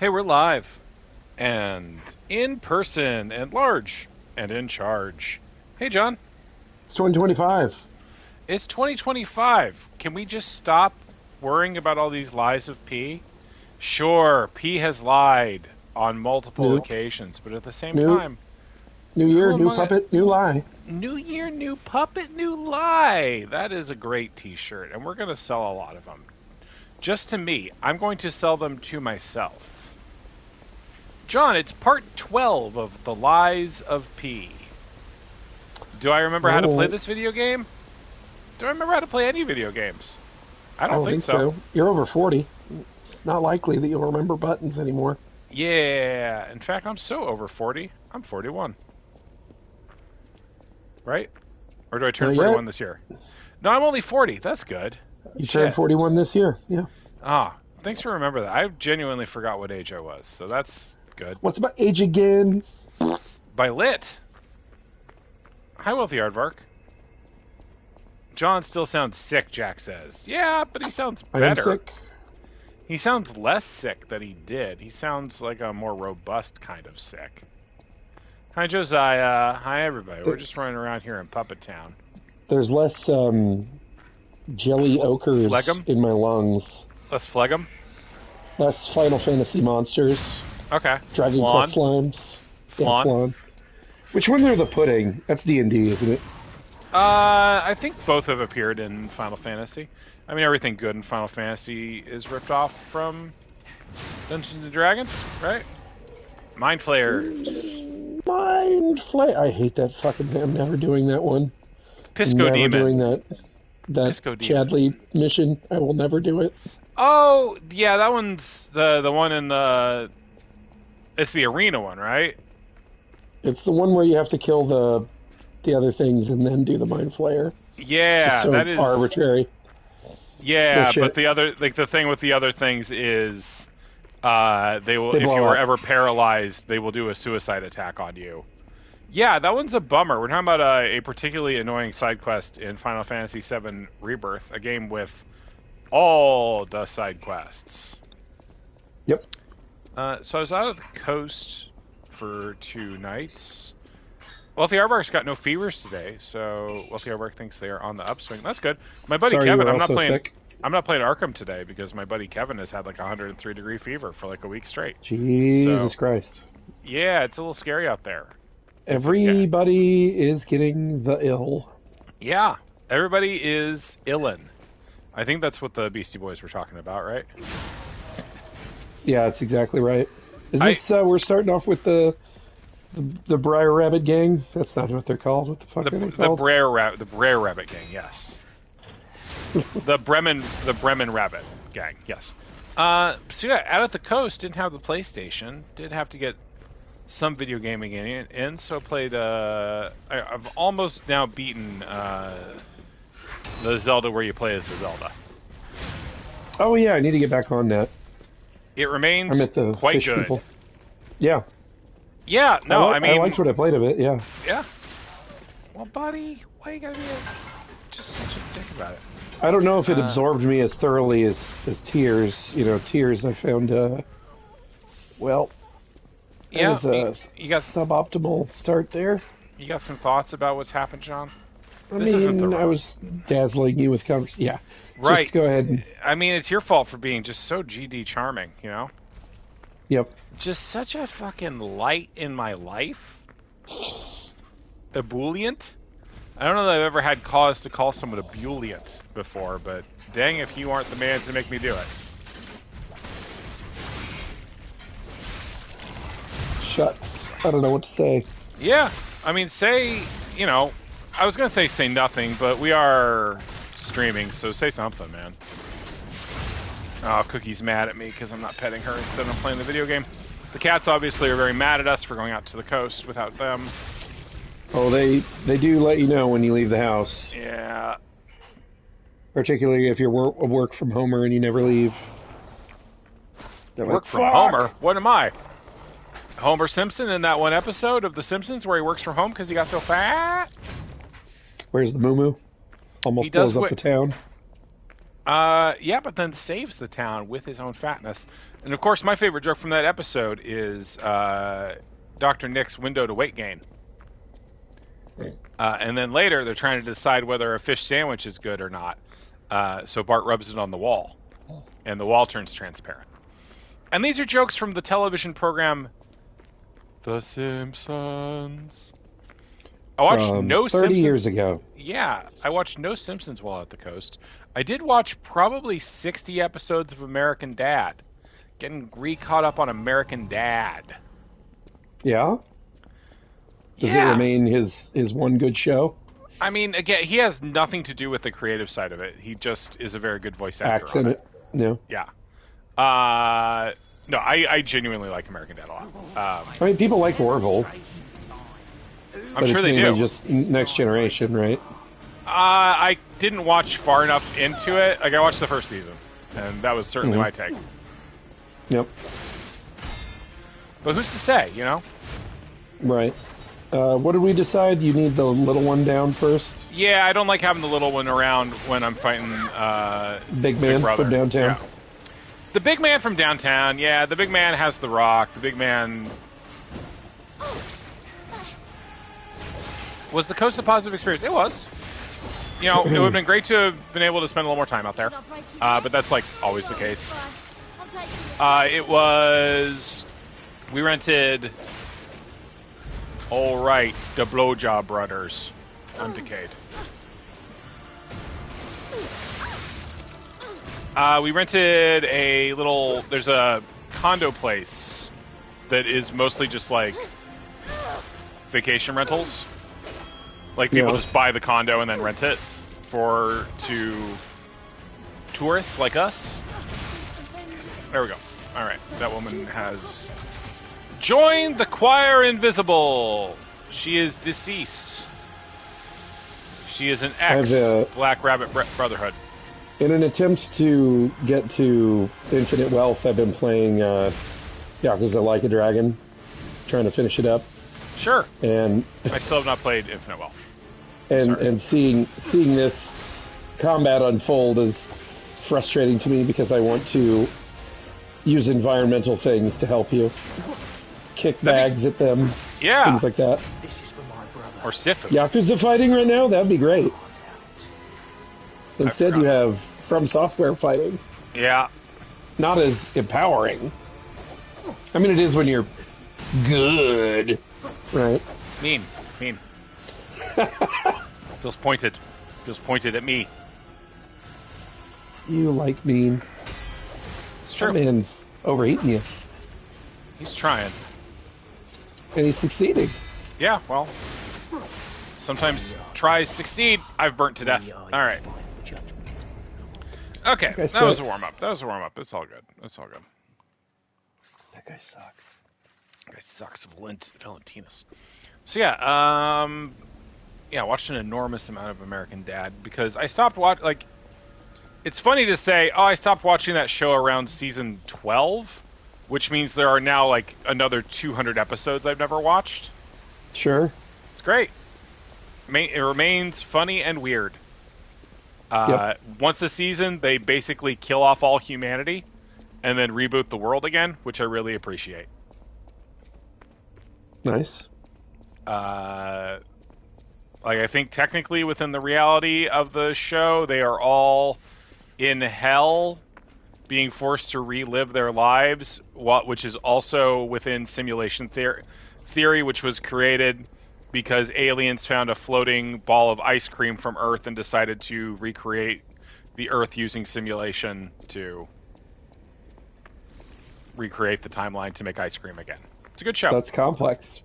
Hey, we're live and in person and large and in charge. Hey, John, It's 2025. it's 2025. Can we just stop worrying about all these lies of P? Sure, P has lied on multiple New, occasions, but at the same new, time, new who year, new among it? puppet, new lie. New year, new puppet, new lie. That is a great t shirt, and we're going to sell a lot of them. Just to me, I'm going to sell them to myself. John, it's part 12 of The Lies of P. Do I remember how to play Oh, this video game? Do I remember how to play any video games? I I don't don't think think so. so. You're over 40. It's not likely that you'll remember buttons anymore. Yeah, in fact, I'm so over 40. I'm 41. Right? Or do I turn Not 41 yet. this year? No, I'm only 40. That's good. You turned Shit. 41 this year. Yeah. Ah, thanks for remembering that. I genuinely forgot what age I was, so that's good. What's my age again? By lit. Hi, Wealthy Aardvark. John still sounds sick, Jack says. Yeah, but he sounds I am better. sick. He sounds less sick than he did. He sounds like a more robust kind of sick. Hi, Josiah. Hi, everybody. We're just running around here in Puppet Town. There's less jelly ochres Phlegm? in my lungs. Let's phlegm. Less Final Fantasy monsters. Okay. Dragon Flan. Quest slimes. Yeah, Flan. flan. Which one are the pudding? That's D&D, isn't it? I think both have appeared in Final Fantasy. I mean, everything good in Final Fantasy is ripped off from Dungeons and Dragons, right? Mind Flayers. Mind Flay. I hate that fucking thing. I'm never doing that one. Pisco Never Demon. doing that Pisco Demon. Chadley mission. I will never do it. Oh, yeah, that one's the one in the... It's the arena one, right? It's the one where you have to kill the other things and then do the mind flayer. Yeah, Just so that is... arbitrary. Yeah, Bullshit. but the other... Like, the thing with the other things is... they will, They if you blow are up. ever paralyzed, they will do a suicide attack on you. Yeah, that one's a bummer. We're talking about a particularly annoying side quest in Final Fantasy VII Rebirth, a game with all the side quests. Yep. So I was out of the coast for 2 nights. Wealthy Aardvark's got no fevers today, so Wealthy Aardvark thinks they are on the upswing. That's good. My buddy Sorry, Kevin, you were I'm not also playing. sick. I'm not playing Arkham today because my buddy Kevin has had like 103-degree fever for like a week straight. Jesus So- Christ. Yeah, it's a little scary out there. Everybody is getting the ill. Yeah, everybody is illin. I think that's what the Beastie Boys were talking about, right? Yeah, that's exactly right. Is this, we're starting off with the Briar Rabbit Gang? That's not what they're called. What the fuck The are they called? Brer Rabbit gang, yes. the Bremen Rabbit gang, yes. So yeah, out at the coast, didn't have the PlayStation. Did have to get some video gaming in so played. I've almost now beaten the Zelda where you play as the Zelda. Oh, yeah, I need to get back on that. It remains I'm at the quite fish good. people. Yeah. Yeah, no, I mean, I liked what I played of it, yeah. yeah. Well, buddy, why you gotta be just such a dick about it? I don't know if it absorbed me as thoroughly as Tears. You know, Tears I found, well, that Yeah, was a you got suboptimal start there. you got some thoughts about what's happened, John? I This isn't the mean, I road. was dazzling you with conversation. Yeah. Right. Just go ahead and, I mean, it's your fault for being just so GD charming, you know? yep. Just such a fucking light in my life. Ebullient? I don't know that I've ever had cause to call someone ebullient before, but dang if you aren't the man to make me do it. Shucks. I don't know what to say. Yeah, I mean, you know, I was going to say nothing, but we are streaming, so say something, man. Oh, Cookie's mad at me because I'm not petting her instead of playing the video game. The cats obviously are very mad at us for going out to the coast without them. Oh, they do let you know when you leave the house. Yeah. Particularly if you're work from Homer and you never leave. They're Work like, from "Fuck!" Homer? What am I? Homer Simpson in that one episode of The Simpsons where he works from home because he got so fat? Where's the moo-moo? He Almost does blows up the town. Yeah, but then saves the town with his own fatness. And of course, my favorite joke from that episode is Dr. Nick's window to weight gain. And then later, they're trying to decide whether a fish sandwich is good or not. So Bart rubs it on the wall, and the wall turns transparent. And these are jokes from the television program The Simpsons. I watched no 30 Simpsons. years ago. Yeah, I watched no Simpsons while at the coast. I did watch probably 60 episodes of American Dad. Getting caught up on American Dad. Yeah? Does it Yeah. remain his one good show? I mean, again, he has nothing to do with the creative side of it. He just is a very good voice actor. Acts in it? No. Yeah. No, I genuinely like American Dad a lot. I mean, people like Orville. I'm sure it's they mainly do. just Next Generation, right? I didn't watch far enough into it. Like, I watched the first season, and that was certainly my take. Yep. But who's to say, you know? Right. What did we decide? You need the little one down first? Yeah, I don't like having the little one around when I'm fighting Big man brother. from downtown? Yeah. The big man from downtown, yeah, the big man has the rock. The big man... Was the coast a positive experience? It was. You know, it would have been great to have been able to spend a little more time out there. But that's, like, always the case. It was... We rented... All right, the Blowjob Brothers. I'm Decayed. We rented a little... There's a condo place that is mostly just, like, vacation rentals. Like, people just buy the condo and then rent it to tourists like us. There we go. All right, that woman has joined the Choir Invisible. She is deceased. She is an ex-Black Rabbit Brotherhood. In an attempt to get to Infinite Wealth, I've been playing Yakuza Like a Dragon, trying to finish it up. Sure. And I still have not played Infinite Wealth. And seeing this combat unfold is frustrating to me because I want to use environmental things to help you. Kick bags at them. Yeah. Things like that. Or Sifu. Yakuza fighting right now? That'd be great. Instead you have From Software fighting. Yeah. Not as empowering. I mean, it is when you're good. Right. Mean. Feels pointed at me. You like mean. It's true. That man's overeating you. He's trying. And he's succeeding. Yeah, well, sometimes tries succeed. I've burnt to death. All right. Okay, that was a warm-up. It's all good. That guy sucks. That guy sucks. Valentinus. So yeah, watched an enormous amount of American Dad because I stopped watching. Like, it's funny to say, I stopped watching that show around season 12, which means there are now like another 200 episodes I've never watched. Sure. It's great. It remains funny and weird. Once a season, they basically kill off all humanity and then reboot the world again, which I really appreciate. Nice. I think technically within the reality of the show, they are all in hell being forced to relive their lives, which is also within simulation theory, which was created because aliens found a floating ball of ice cream from Earth and decided to recreate the Earth using simulation to recreate the timeline to make ice cream again. It's a good show. That's complex.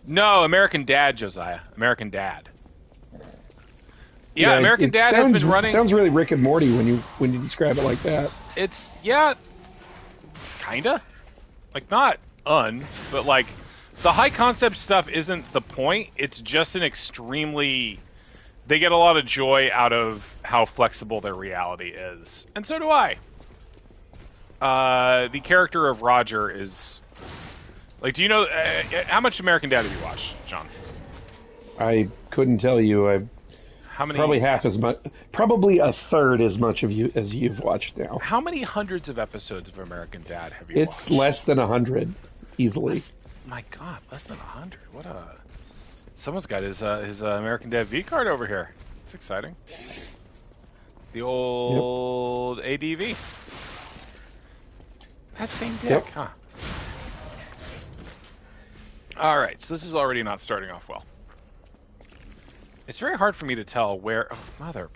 No, American Dad, Josiah. American Dad. Yeah, American Dad has been running... Sounds really Rick and Morty when you describe it like that. It's, kinda. Like, not but like, the high concept stuff isn't the point. It's just an extremely... They get a lot of joy out of how flexible their reality is. And so do I. The character of Roger is... Like, do you know... how much American Dad have you watched, John? I couldn't tell you. How many? Probably half as much. Probably a third as much of you as you've watched now. How many hundreds of episodes of American Dad have you watched? It's less than 100, easily. My God, less than 100. What a... Someone's got his American Dad V card over here. It's exciting. The old ADV. That same dick, huh? All right, so this is already not starting off well. It's very hard for me to tell where... Oh, mother...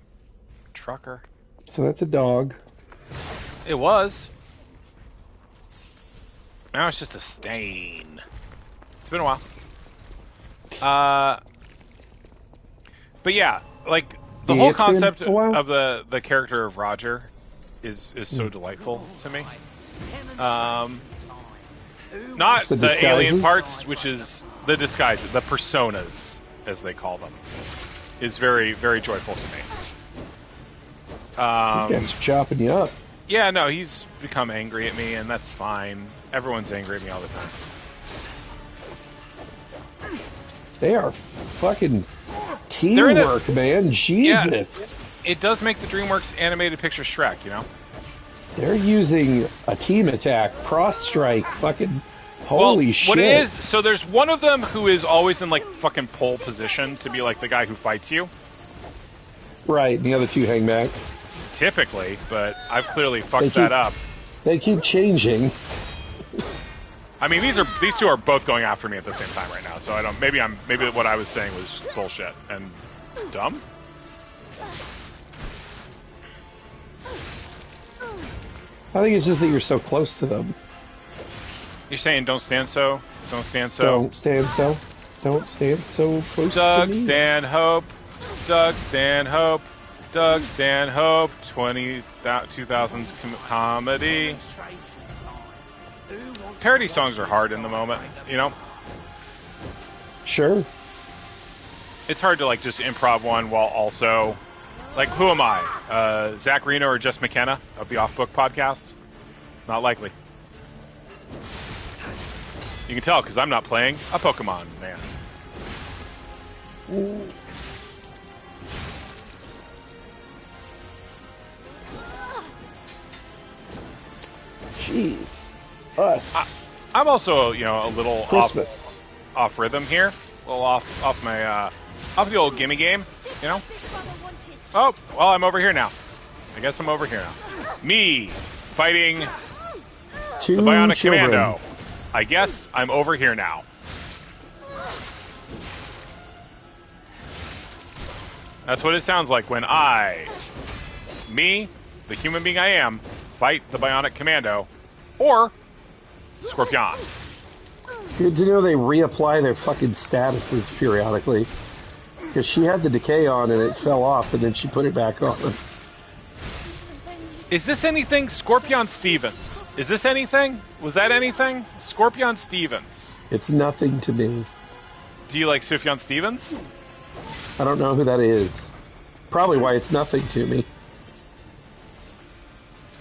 Trucker. So that's a dog. It was. Now it's just a stain. It's been a while. But yeah, like the whole concept of the character of Roger is so delightful to me. Not the alien parts, which is the disguises, the personas, as they call them, is very, very joyful to me. These guys are chopping you up. Yeah, no, he's become angry at me, and that's fine. Everyone's angry at me all the time. They are fucking teamwork, man. Jesus. Yeah, it does make the DreamWorks animated picture Shrek, you know? They're using a team attack, cross strike, fucking holy shit. What it is, so there's one of them who is always in like fucking pole position to be like the guy who fights you. Right, and the other two hang back. Typically, but I've clearly fucked that up. They keep changing. I mean, these two are both going after me at the same time right now. So I don't. Maybe what I was saying was bullshit and dumb. I think it's just that you're so close to them. You're saying don't stand so. Don't stand so. Don't stand so. Don't stand so close Doug to me. Stanhope. Doug Stanhope. Doug Stanhope. 2000s comedy. Parody songs are hard in the moment, you know? Sure. It's hard to, like, just improv one while also... Like, who am I? Zach Reno or Jess McKenna of the Off Book podcast? Not likely. You can tell, because I'm not playing a Pokemon, man. Jeez. Us. I'm also, you know, a little off rhythm here. A little off my, off the old gimme game, you know? Oh, well, I'm over here now. I guess I'm over here now. Me fighting the Bionic Commando. I guess I'm over here now. That's what it sounds like when me, the human being I am, fight the Bionic Commando, or Scorpion. Good to know they reapply their fucking statuses periodically. Because she had the decay on and it fell off, and then she put it back on. Is this anything? Scorpion Stevens. Is this anything? Was that anything? Scorpion Stevens. It's nothing to me. Do you like Sufjan Stevens? I don't know who that is. Probably why it's nothing to me.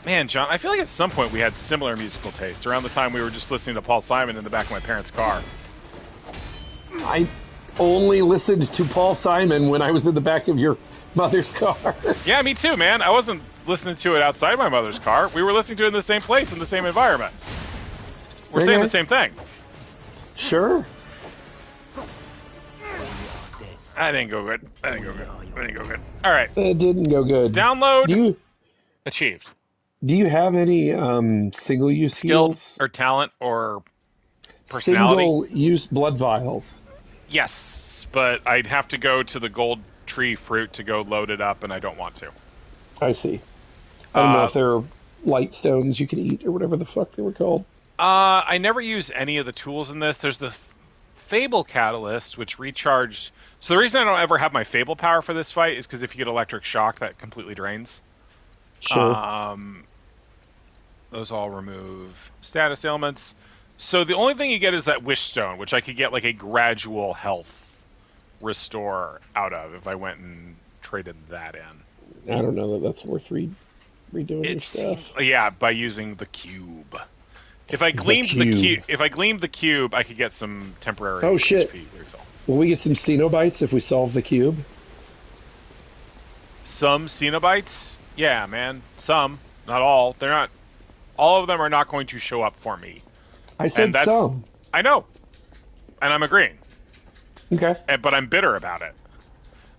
Man, John, I feel like at some point we had similar musical tastes around the time we were just listening to Paul Simon in the back of my parents' car. I only listened to Paul Simon when I was in the back of your mother's car. Yeah, me too, man. I wasn't listening to it outside my mother's car. We were listening to it in the same place, in the same environment. We're saying the same thing. Sure. That didn't go good. All right. It didn't go good. Download achieved. Do you have any single-use skills or talent or personality? Single-use blood vials. Yes, but I'd have to go to the gold tree fruit to go load it up, and I don't want to. I see. I don't know if they're light stones you can eat or whatever the fuck they were called. I never use any of the tools in this. There's the Fable Catalyst, which recharged... So the reason I don't ever have my Fable power for this fight is because if you get electric shock, that completely drains. Sure. Those all remove status ailments. So the only thing you get is that Wish Stone, which I could get like a gradual health restore out of if I went and traded that in. I don't know that that's worth redoing your stuff. Yeah, by using the cube. If I gleamed the cube, I could get some temporary HP refill. Will we get some Cenobites if we solve the cube? Some Cenobites? Yeah, man. Some. Not all. They're not. All of them are not going to show up for me. I said some. I know. And I'm agreeing. Okay. But I'm bitter about it.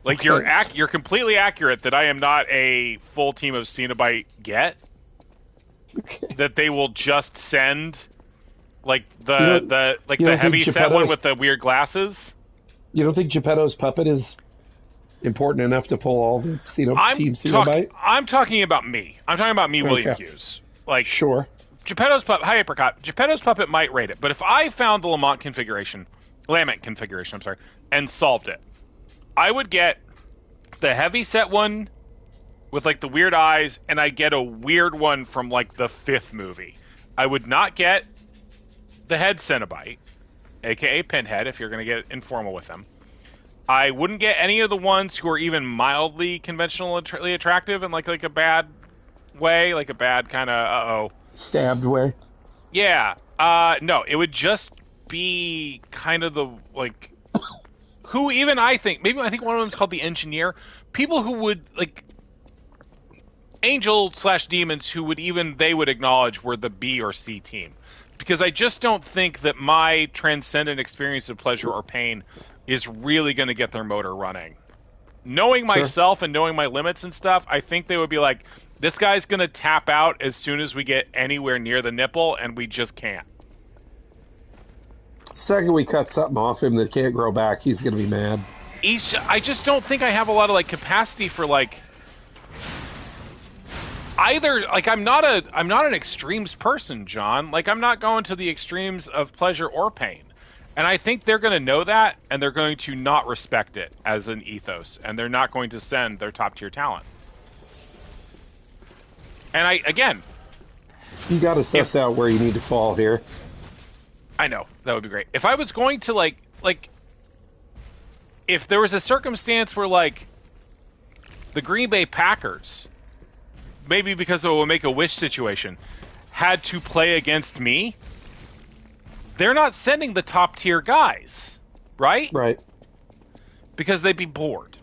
Like, Okay. you're completely accurate that I am not a full team of Cenobite yet. Okay. That they will just send, like, the don't heavy think set one Geppetto's- with the weird glasses. You don't think Geppetto's puppet is important enough to pull all the Team Cenobite? I'm talking about me. I'm talking about me, William Okay. Hughes. Like, Sure. Geppetto's puppet, hi Apricot. Geppetto's puppet might rate it, but if I found the Lamont configuration, I'm sorry, and solved it, I would get the heavy set one with like the weird eyes, and I'd get a weird one from like the 5th movie. I would not get the head Cenobite, aka Pinhead, if you're going to get informal with them. I wouldn't get any of the ones who are even mildly conventionally attractive in like a bad way, like a bad kind of Stabbed way. Yeah. No, it would just be kind of the, like, who even I think one of them's called the Engineer. People who would, like, angel/demons who they would acknowledge were the B or C team. Because I just don't think that my transcendent experience of pleasure or pain is really going to get their motor running. Knowing myself and knowing my limits and stuff, I think they would be like, this guy's going to tap out as soon as we get anywhere near the nipple, and we just can't. Second we cut something off him that can't grow back, he's going to be mad. I just don't think I have a lot of, like, capacity for, like, either. Like, I'm not an extremes person, John. Like, I'm not going to the extremes of pleasure or pain. And I think they're going to know that, and they're going to not respect it as an ethos, and they're not going to send their top-tier talent. And you got to suss out where you need to fall here. I know, that would be great. If I was going to, like, if there was a circumstance where, like, the Green Bay Packers, maybe because of a Make-A-Wish situation, had to play against me, they're not sending the top-tier guys, right? Right. Because they'd be bored.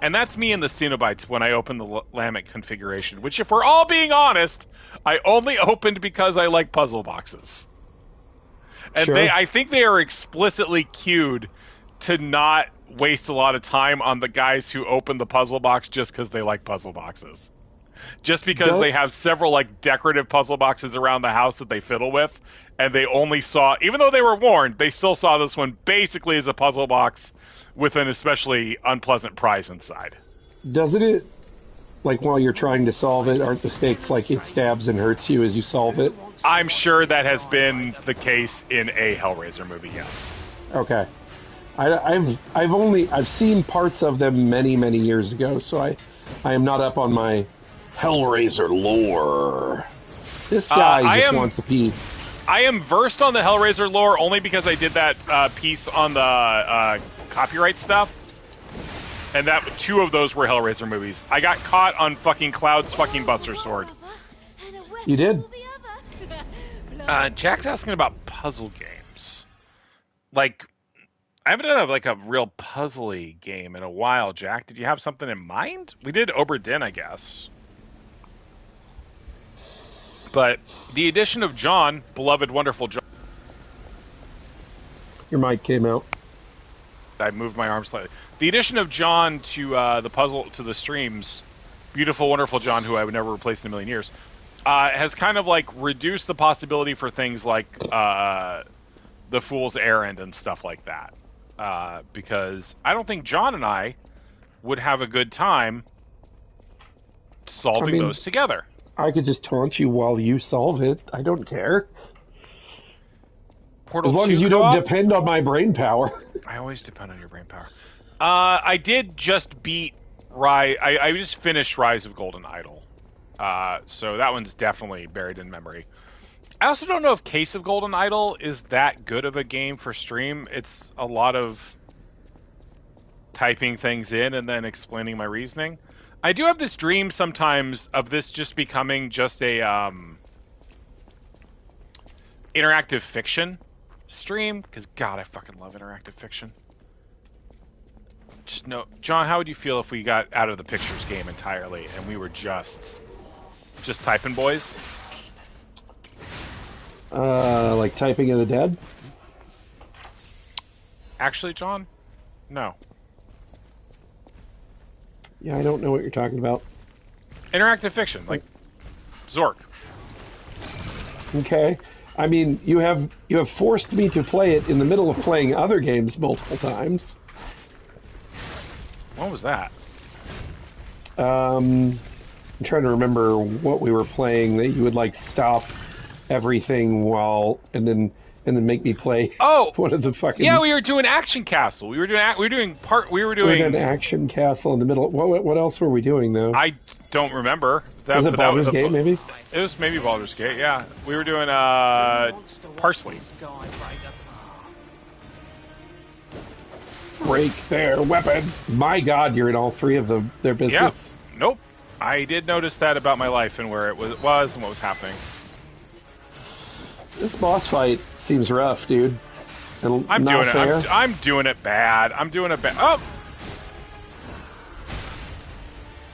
And that's me and the Cenobites when I opened the Lamet configuration, which, if we're all being honest, I only opened because I like puzzle boxes. And Sure. I think they are explicitly cued to not waste a lot of time on the guys who open the puzzle box just because they like puzzle boxes. Just because they have several, like, decorative puzzle boxes around the house that they fiddle with, and they only saw, even though they were warned, they still saw this one basically as a puzzle box with an especially unpleasant prize inside. Doesn't it, like, while you're trying to solve it, aren't the stakes like it stabs and hurts you as you solve it? I'm sure that has been the case in a Hellraiser movie, yes. Okay. I've seen parts of them many, many years ago, so I am not up on my Hellraiser lore. This guy just wants a piece. I am versed on the Hellraiser lore only because I did that piece on the copyright stuff, and that 2 of those were Hellraiser movies. I got caught on fucking Cloud's fucking Buster Sword. You did? Jack's asking about puzzle games. Like, I haven't done a real puzzly game in a while, Jack. Did you have something in mind? We did Oberdin, I guess. But the addition of John, beloved, wonderful John. Your mic came out. I moved my arm slightly. The addition of John to the streams, beautiful, wonderful John, who I would never replace in a million years, has kind of like reduced the possibility for things like the Fool's Errand and stuff like that. Because I don't think John and I would have a good time solving those together. I could just taunt you while you solve it. I don't care. Portal as long 2 as you co-op? don't depend on my brain power. I always depend on your brain power. I did just beat Rise. I just finished Rise of Golden Idol. So that one's definitely buried in memory. I also don't know if Case of Golden Idol is that good of a game for stream. It's a lot of typing things in and then explaining my reasoning. I do have this dream sometimes of this just becoming just a interactive fiction stream, because God, I fucking love interactive fiction. Just no, John. How would you feel if we got out of the pictures game entirely and we were just typing boys? Like Typing of the Dead? Actually, John, no. Yeah, I don't know what you're talking about. Interactive fiction, like Zork. Okay. I mean, you have forced me to play it in the middle of playing other games multiple times. What was that? I'm trying to remember what we were playing that you would like stop everything and then make me play. Oh, one of the fucking. Yeah, we were doing Action Castle. We were doing an Action Castle in the middle. What else were we doing though? I don't remember. Was it Baldur's Gate? Maybe it was maybe Baldur's Gate. Yeah, we were doing Parsley. Break their weapons. My God, you're in all three of their business. Yep. Nope. I did notice that about my life and where it was and what was happening. This boss fight seems rough, dude. And I'm not doing it. fair. I'm doing it bad. I'm doing it bad. Oh!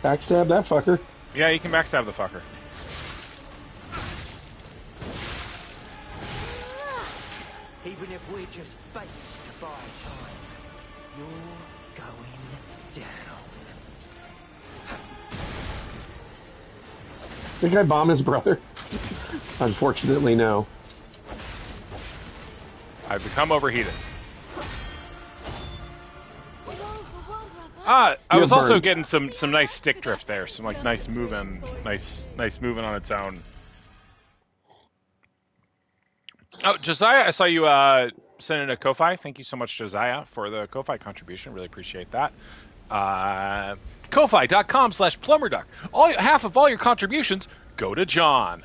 Backstab that fucker. Yeah, you can backstab the fucker. Even if we're just base to buy time, you're going down. Did the guy bomb his brother? Unfortunately, no. I've become overheated. I was also getting some nice stick drift there, some like nice moving on its own. Oh, Josiah, I saw you send in a Ko-Fi. Thank you so much, Josiah, for the Ko-Fi contribution. Really appreciate that. Ko-Fi.com/plumberduck. Half of all your contributions go to John.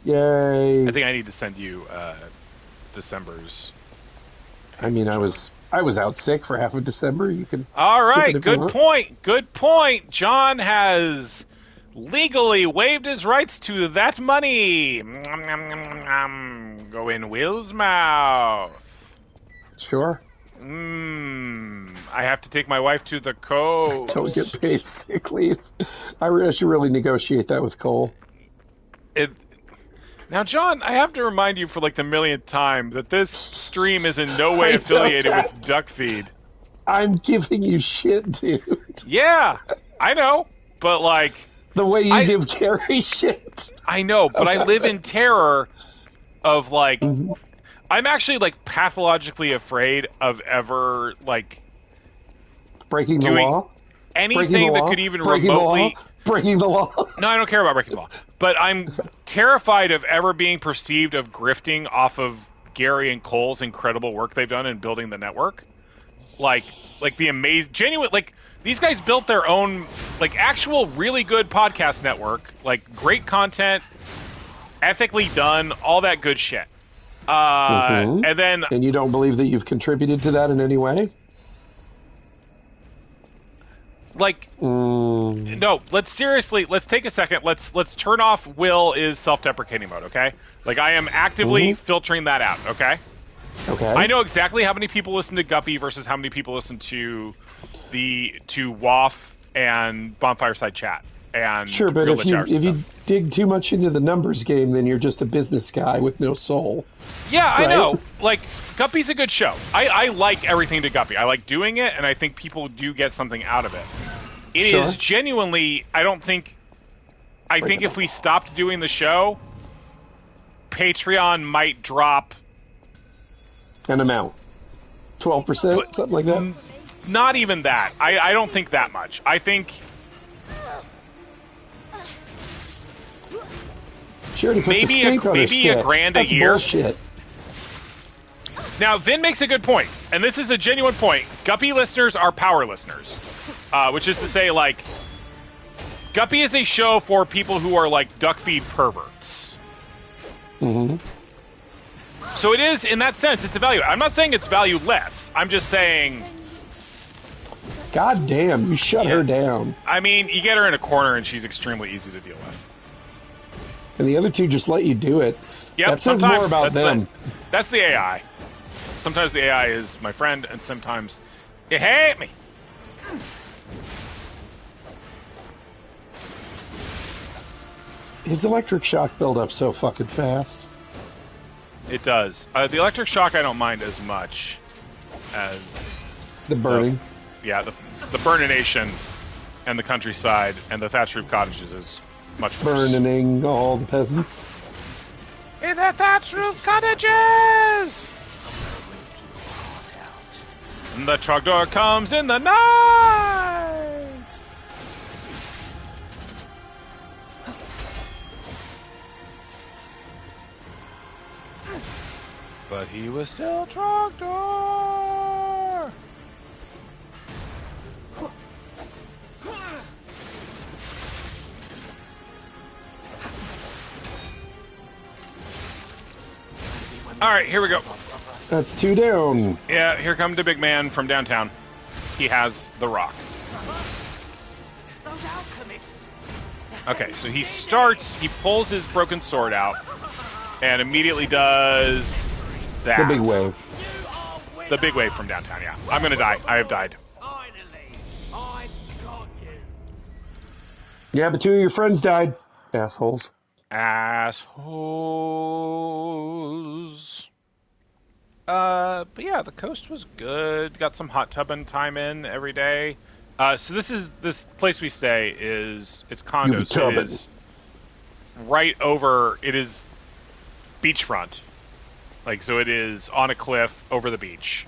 Yay! I think I need to send you December's. I mean, I was out sick for half of December. You can. All right, good point. Good point. John has legally waived his rights to that money. Go in Will's mouth. Sure. I have to take my wife to the coast. Don't get paid sick leave. I should really negotiate that with Cole. Now, John, I have to remind you for like the millionth time that this stream is in no way affiliated with DuckFeed. I'm giving you shit, dude. Yeah, I know, but like... The way you give Carrie shit. I know, but I live in terror of like... Mm-hmm. I'm actually like pathologically afraid of ever like... Breaking the law? Anything that could even remotely... Breaking the law? No, I don't care about breaking the law. But I'm terrified of ever being perceived of grifting off of Gary and Cole's incredible work they've done in building the network. Like the amazing, genuine, like these guys built their own, like actual really good podcast network, like great content, ethically done, all that good shit. And then... And you don't believe that you've contributed to that in any way? Like, no, let's take a second. Let's turn off Will is self-deprecating mode, okay? Like, I am actively filtering that out, okay? Okay. I know exactly how many people listen to Guppy versus how many people listen to WAF and Bonfireside Chat. And sure, but if you dig too much into the numbers game, then you're just a business guy with no soul. Yeah, right? I know. Like, Guppy's a good show. I like everything to Guppy. I like doing it, and I think people do get something out of it. It is genuinely, I think if we stopped doing the show, Patreon might drop... An amount. 12%? Something like that? Not even that. I don't think that much. I think... Sure, maybe a grand a year. Bullshit. Now, Vin makes a good point, and this is a genuine point. Guppy listeners are power listeners, which is to say, like, Guppy is a show for people who are like DuckFeed perverts. Mm-hmm. So it is, in that sense, it's a value. I'm not saying it's valueless. I'm just saying... God damn, you shut her down. I mean, you get her in a corner and she's extremely easy to deal with. And the other two just let you do it. Yep, that says more about them. That's the AI. Sometimes the AI is my friend, and sometimes You hate me. His electric shock build up so fucking fast. It does. The electric shock I don't mind as much as The burning. the burnination and the countryside and the thatch roof cottages is much worse. Burning all the peasants. In the thatch roof cottages! And the trogdor comes in the night! But he was still Trogdor! Alright, here we go. That's 2 down. Yeah, here comes the big man from downtown. He has the rock. Those alchemists. Okay, so he pulls his broken sword out, and immediately does that. The big wave. The big wave from downtown, yeah. I'm gonna die. I have died. Finally, I got you. Yeah, but 2 of your friends died. Assholes. Assholes. But yeah, the coast was good. Got some hot tubbing time in every day. So this place we stay it's condos. So it is right over. It is beachfront. Like, so it is on a cliff over the beach.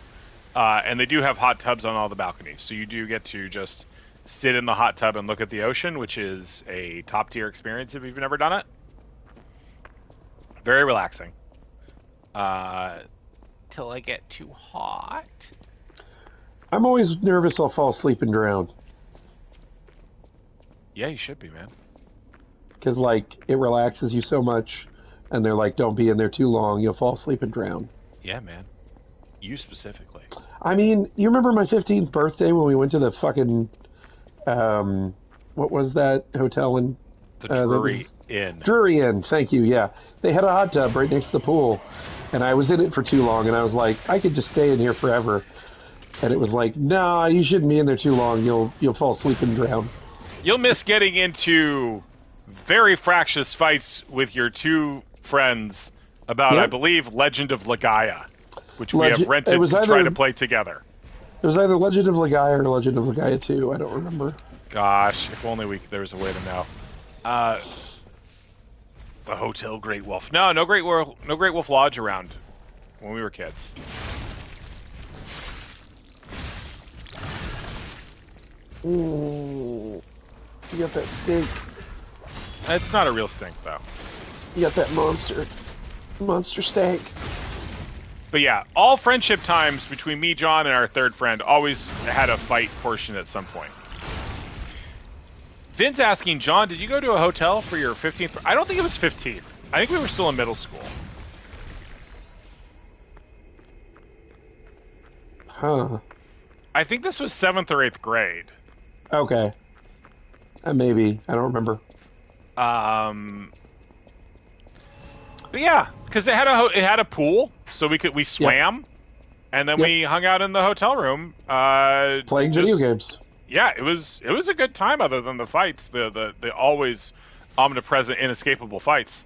And they do have hot tubs on all the balconies. So you do get to just sit in the hot tub and look at the ocean, which is a top tier experience if you've never done it. Very relaxing. Till I get too hot. I'm always nervous I'll fall asleep and drown. Yeah, you should be, man. Because, like, it relaxes you so much. And they're like, don't be in there too long. You'll fall asleep and drown. Yeah, man. You specifically. I mean, you remember my 15th birthday when we went to the fucking... what was that hotel in... The Drury Inn. Drury Inn, thank you, yeah. They had a hot tub right next to the pool. And I was in it for too long, and I was like, I could just stay in here forever. And it was like, nah, you shouldn't be in there too long. You'll fall asleep and drown. You'll miss getting into very fractious fights with your 2 friends about, Yep. I believe, Legend of Legaia, which we have rented it was to try either- to play together. It was either Legend of Legaia or Legend of Legaia 2. I don't remember. Gosh, if only there was a way to know. The Hotel Great Wolf. No Great Wolf Lodge around when we were kids. Ooh, you got that steak. It's not a real stink, though. You got that monster steak. But yeah, all friendship times between me, John, and our third friend always had a fight portion at some point. Vin's asking, John, did you go to a hotel for your 15th? I don't think it was 15th. I think we were still in middle school. Huh. I think this was 7th or 8th grade. Okay. Maybe. I don't remember. But yeah, because it had a pool, so we swam, and then we hung out in the hotel room, Playing video games. Yeah, it was a good time. Other than the fights, the always omnipresent, inescapable fights,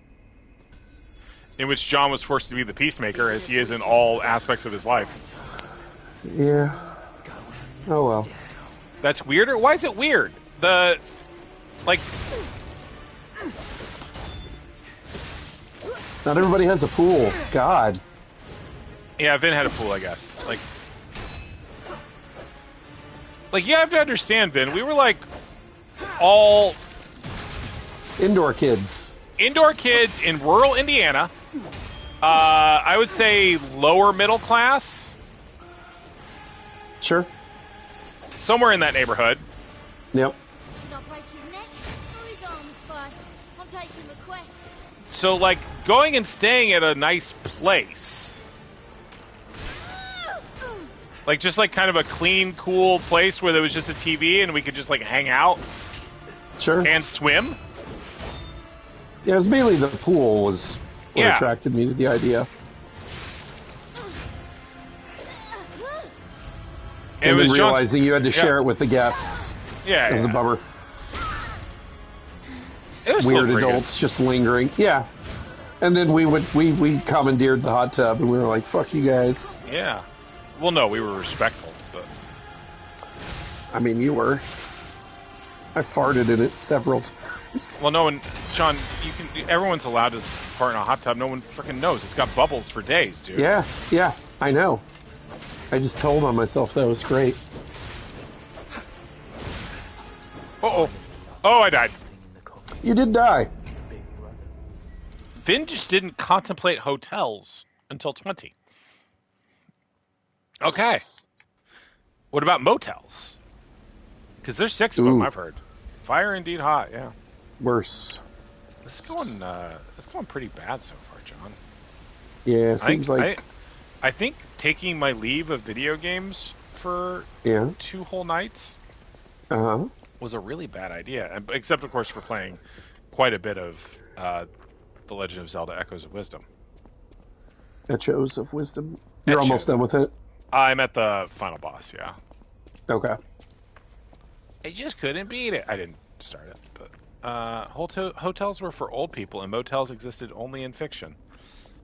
in which John was forced to be the peacemaker, as he is in all aspects of his life. Yeah. Oh well. That's weird. Or why is it weird? Not everybody has a pool. God. Yeah, Vin had a pool, I guess. Like you have to understand, Vin. We were like all Indoor kids. indoor kids in rural Indiana. I would say lower middle class, Sure. somewhere in that neighborhood. Yep. Not break his neck or his arms first. I'm taking requests. So, like, going and staying at a nice place. Like, just, like, kind of a clean, cool place where there was just a TV and we could just, like, hang out Sure. and swim. Yeah, it was mainly the pool was what Yeah. attracted me to the idea. It And was then Sean's- realizing you had to yeah. share it with the guests. Yeah, It was a yeah. bummer. It was still Weird pretty good. adults just lingering. Yeah. And then we commandeered the hot tub, and we were like, "Fuck you guys." Yeah. Well, no, we were respectful, but I mean, you were. I farted in it several times. well, no one, Sean, you can. Everyone's allowed to fart in a hot tub. No one freaking knows. It's got bubbles for days, dude. Yeah, I know. I just told on myself that was great. Oh, I died. You did die. Vin just didn't contemplate hotels until 20. Okay. What about motels? Because there's 6 of them, Ooh. I've heard. Fire indeed hot, yeah. Worse. This is going pretty bad so far, John. Yeah, I seems think, like I think taking my leave of video games for yeah. 2 whole nights Uh-huh. was a really bad idea. Except, of course, for playing quite a bit of The Legend of Zelda Echoes of Wisdom. Echoes of Wisdom. You're almost done with it? I'm at the final boss, yeah. Okay. I just couldn't beat it. I didn't start it, but hotels were for old people, and motels existed only in fiction.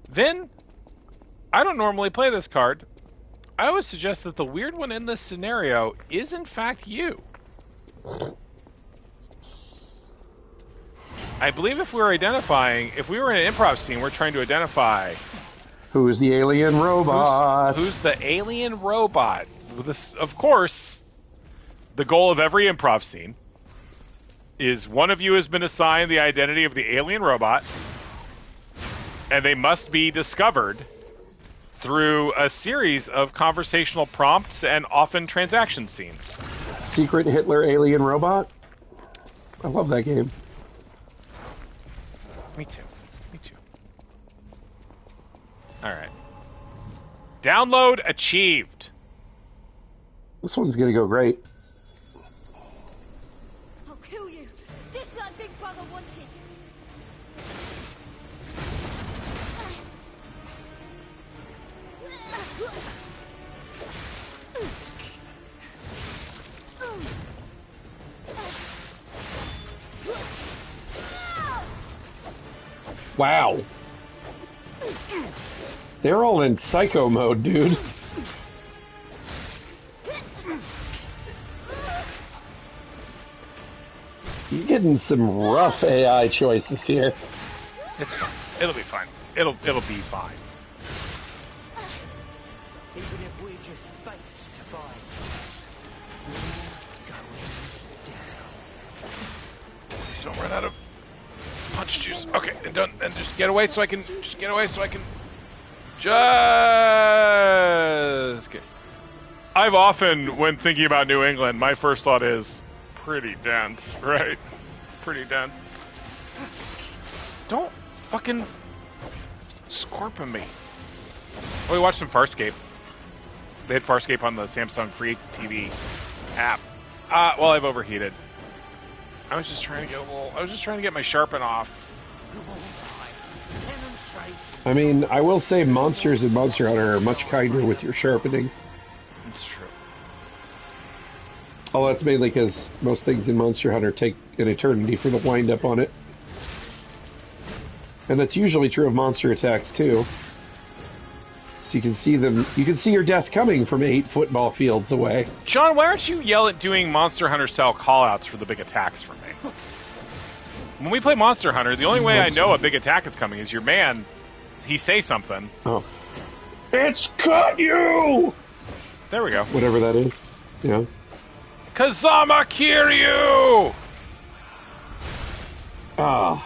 Then, I don't normally play this card. I would suggest that the weird one in this scenario is, in fact, you. I believe if we were in an improv scene, we're trying to identify Who's the alien robot? who's the alien robot. This, of course, the goal of every improv scene is one of you has been assigned the identity of the alien robot, and they must be discovered through a series of conversational prompts and often transaction scenes. Secret Hitler alien robot? I love that game. Me too. All right. Download achieved. This one's gonna go great. I'll kill you, just like Big Brother wanted. Wow. They're all in psycho mode, dude. You're getting some rough AI choices here. It's fine. It'll be fine. It'll be fine. Even if we're just fates to fight, you're going down. Please don't run out of punch juice. Okay, and don't and just get away so I can just get. I've often, when thinking about New England, my first thought is pretty dense, right? Pretty dense. Don't fucking scorpion me. Oh, we watched some Farscape. They had Farscape on the Samsung Free TV app. Well, I've overheated. I was just trying to get my sharpen off. I mean, I will say monsters in Monster Hunter are much kinder with your sharpening. It's true. Oh, that's mainly because most things in Monster Hunter take an eternity for the wind-up on it. And that's usually true of monster attacks, too. So you can see them. You can see your death coming from 8 football fields away. John, why aren't you doing Monster Hunter style callouts for the big attacks for me? When we play Monster Hunter, the only way I know a big attack is coming is your man. He say something. Oh, it's cut you. There we go. Whatever that is. Yeah. Kazama Kiryu! Ah.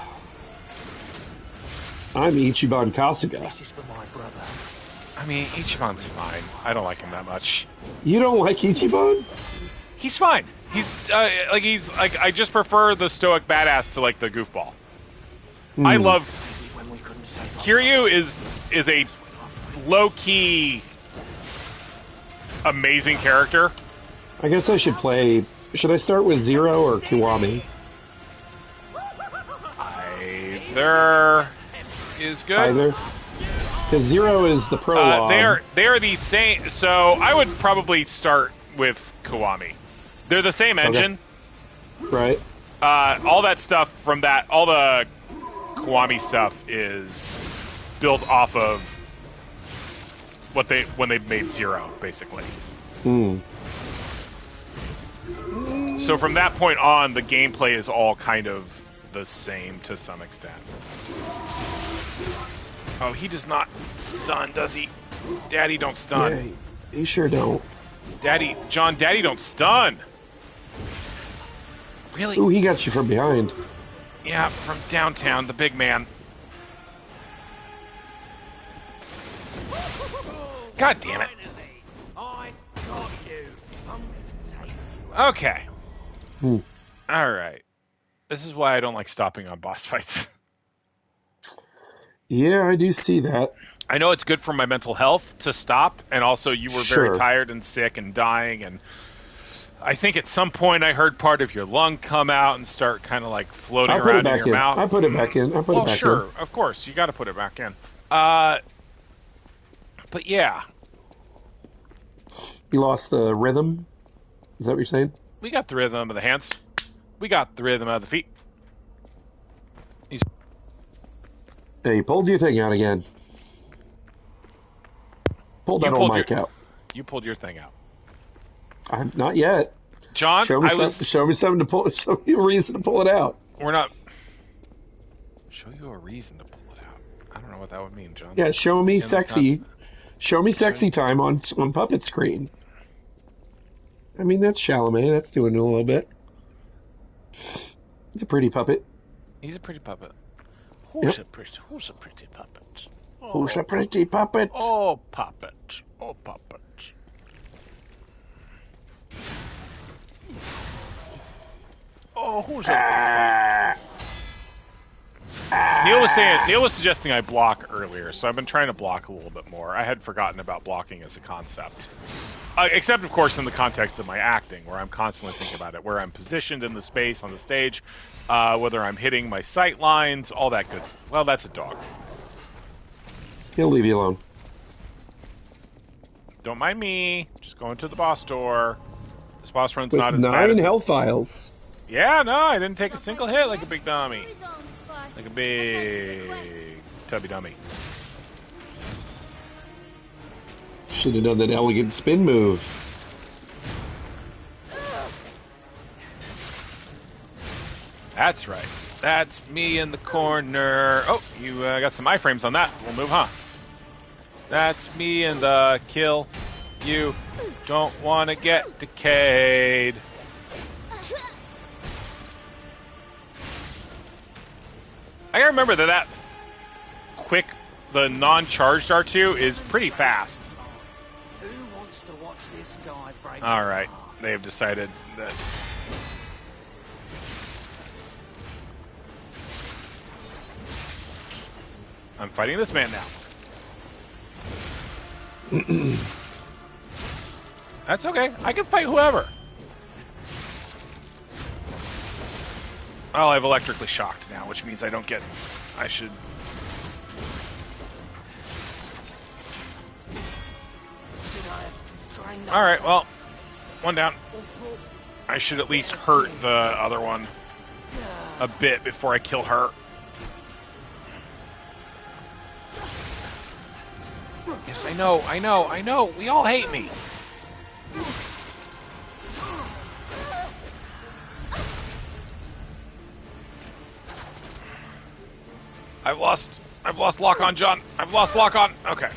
I'm Ichiban Kasuga. This is for my brother. I mean, Ichiban's fine. I don't like him that much. You don't like Ichiban? He's fine. He's I just prefer the stoic badass to like the goofball. I love When we couldn't say Kiryu is a low key amazing character. I guess I should play. Should I start with Zero or Kiwami? Either is good. Either. Because Zero is the prologue. They are the same. So I would probably start with Kiwami. They're the same engine. Right. All that stuff from that, all the Kiwami stuff is built off of when they made Zero, basically. So from that point on, the gameplay is all kind of the same to some extent. Oh, he does not stun, does he? Daddy, don't stun. Yeah, he sure don't. Daddy don't stun. Really? Ooh, he got you from behind. Yeah, from downtown, the big man. God damn it. I got you. I'm gonna take you. Okay. Alright. This is why I don't like stopping on boss fights. Yeah, I do see that. I know it's good for my mental health to stop, and also you were very Sure. tired and sick and dying, and I think at some point I heard part of your lung come out and start kind of like floating I put it around in back your in. mouth. I put it back in. I put it Oh, back sure, of course, you got to put it back in. But yeah, in. You lost the rhythm. Is that what you're saying? we got the rhythm of the hands. We got the rhythm of the feet. Hey, you pulled your thing out again. Pulled that old mic out. You pulled your thing out. Not yet. John, Show me something to pull. Show me a reason to pull it out. We're not... Show you a reason to pull it out. I don't know what that would mean, John. Yeah, show me the sexy. Show me sexy time on puppet screen. I mean, that's Chalamet. That's doing it a little bit. He's a pretty puppet. He's a pretty puppet. Yep. Who's a pretty puppet? Who's a pretty puppet? Oh, puppet. Oh, puppet. Oh, who's a... Neil was suggesting I block earlier, so I've been trying to block a little bit more. I had forgotten about blocking as a concept. Except, of course, in the context of my acting, where I'm constantly thinking about it, where I'm positioned in the space on the stage, whether I'm hitting my sight lines, all that good stuff. Well, that's a dog. He'll leave you alone. Don't mind me. Just going to the boss door. This boss run's With not as bad 9 as... health files. Yeah, no, I didn't take a single hit like a big dummy. Who is armed first? Like a I'll take big the request. tubby dummy. Should have done that elegant spin move. That's right. That's me in the corner. Oh, you got some iframes on that. We'll move, huh? That's me in the kill. You don't want to get decayed. I gotta remember that quick, the non-charged R2 is pretty fast. Who wants to watch this guy break? Alright, they have decided that... I'm fighting this man now. That's okay. I can fight whoever. Oh, I've electrically shocked now, which means I don't get... I should... Alright, well, one down. I should at least hurt the other one a bit before I kill her. Yes, I know. We all hate me. I've lost lock on, John. I've lost lock on. Okay.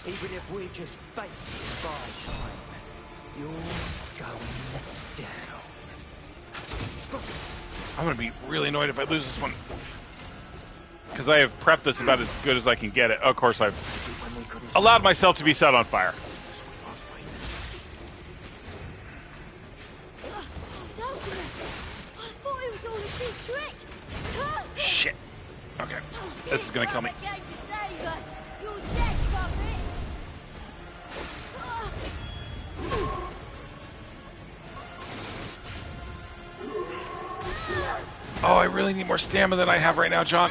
Even if we're just bait by time, you're going down. I'm gonna be really annoyed if I lose this one. Because I have prepped this about as good as I can get it. Of course, I've allowed myself to be set on fire. I thought it was all a big trick. Shit. Okay. This is gonna kill me. You're dead, puppet. Oh, I really need more stamina than I have right now, John.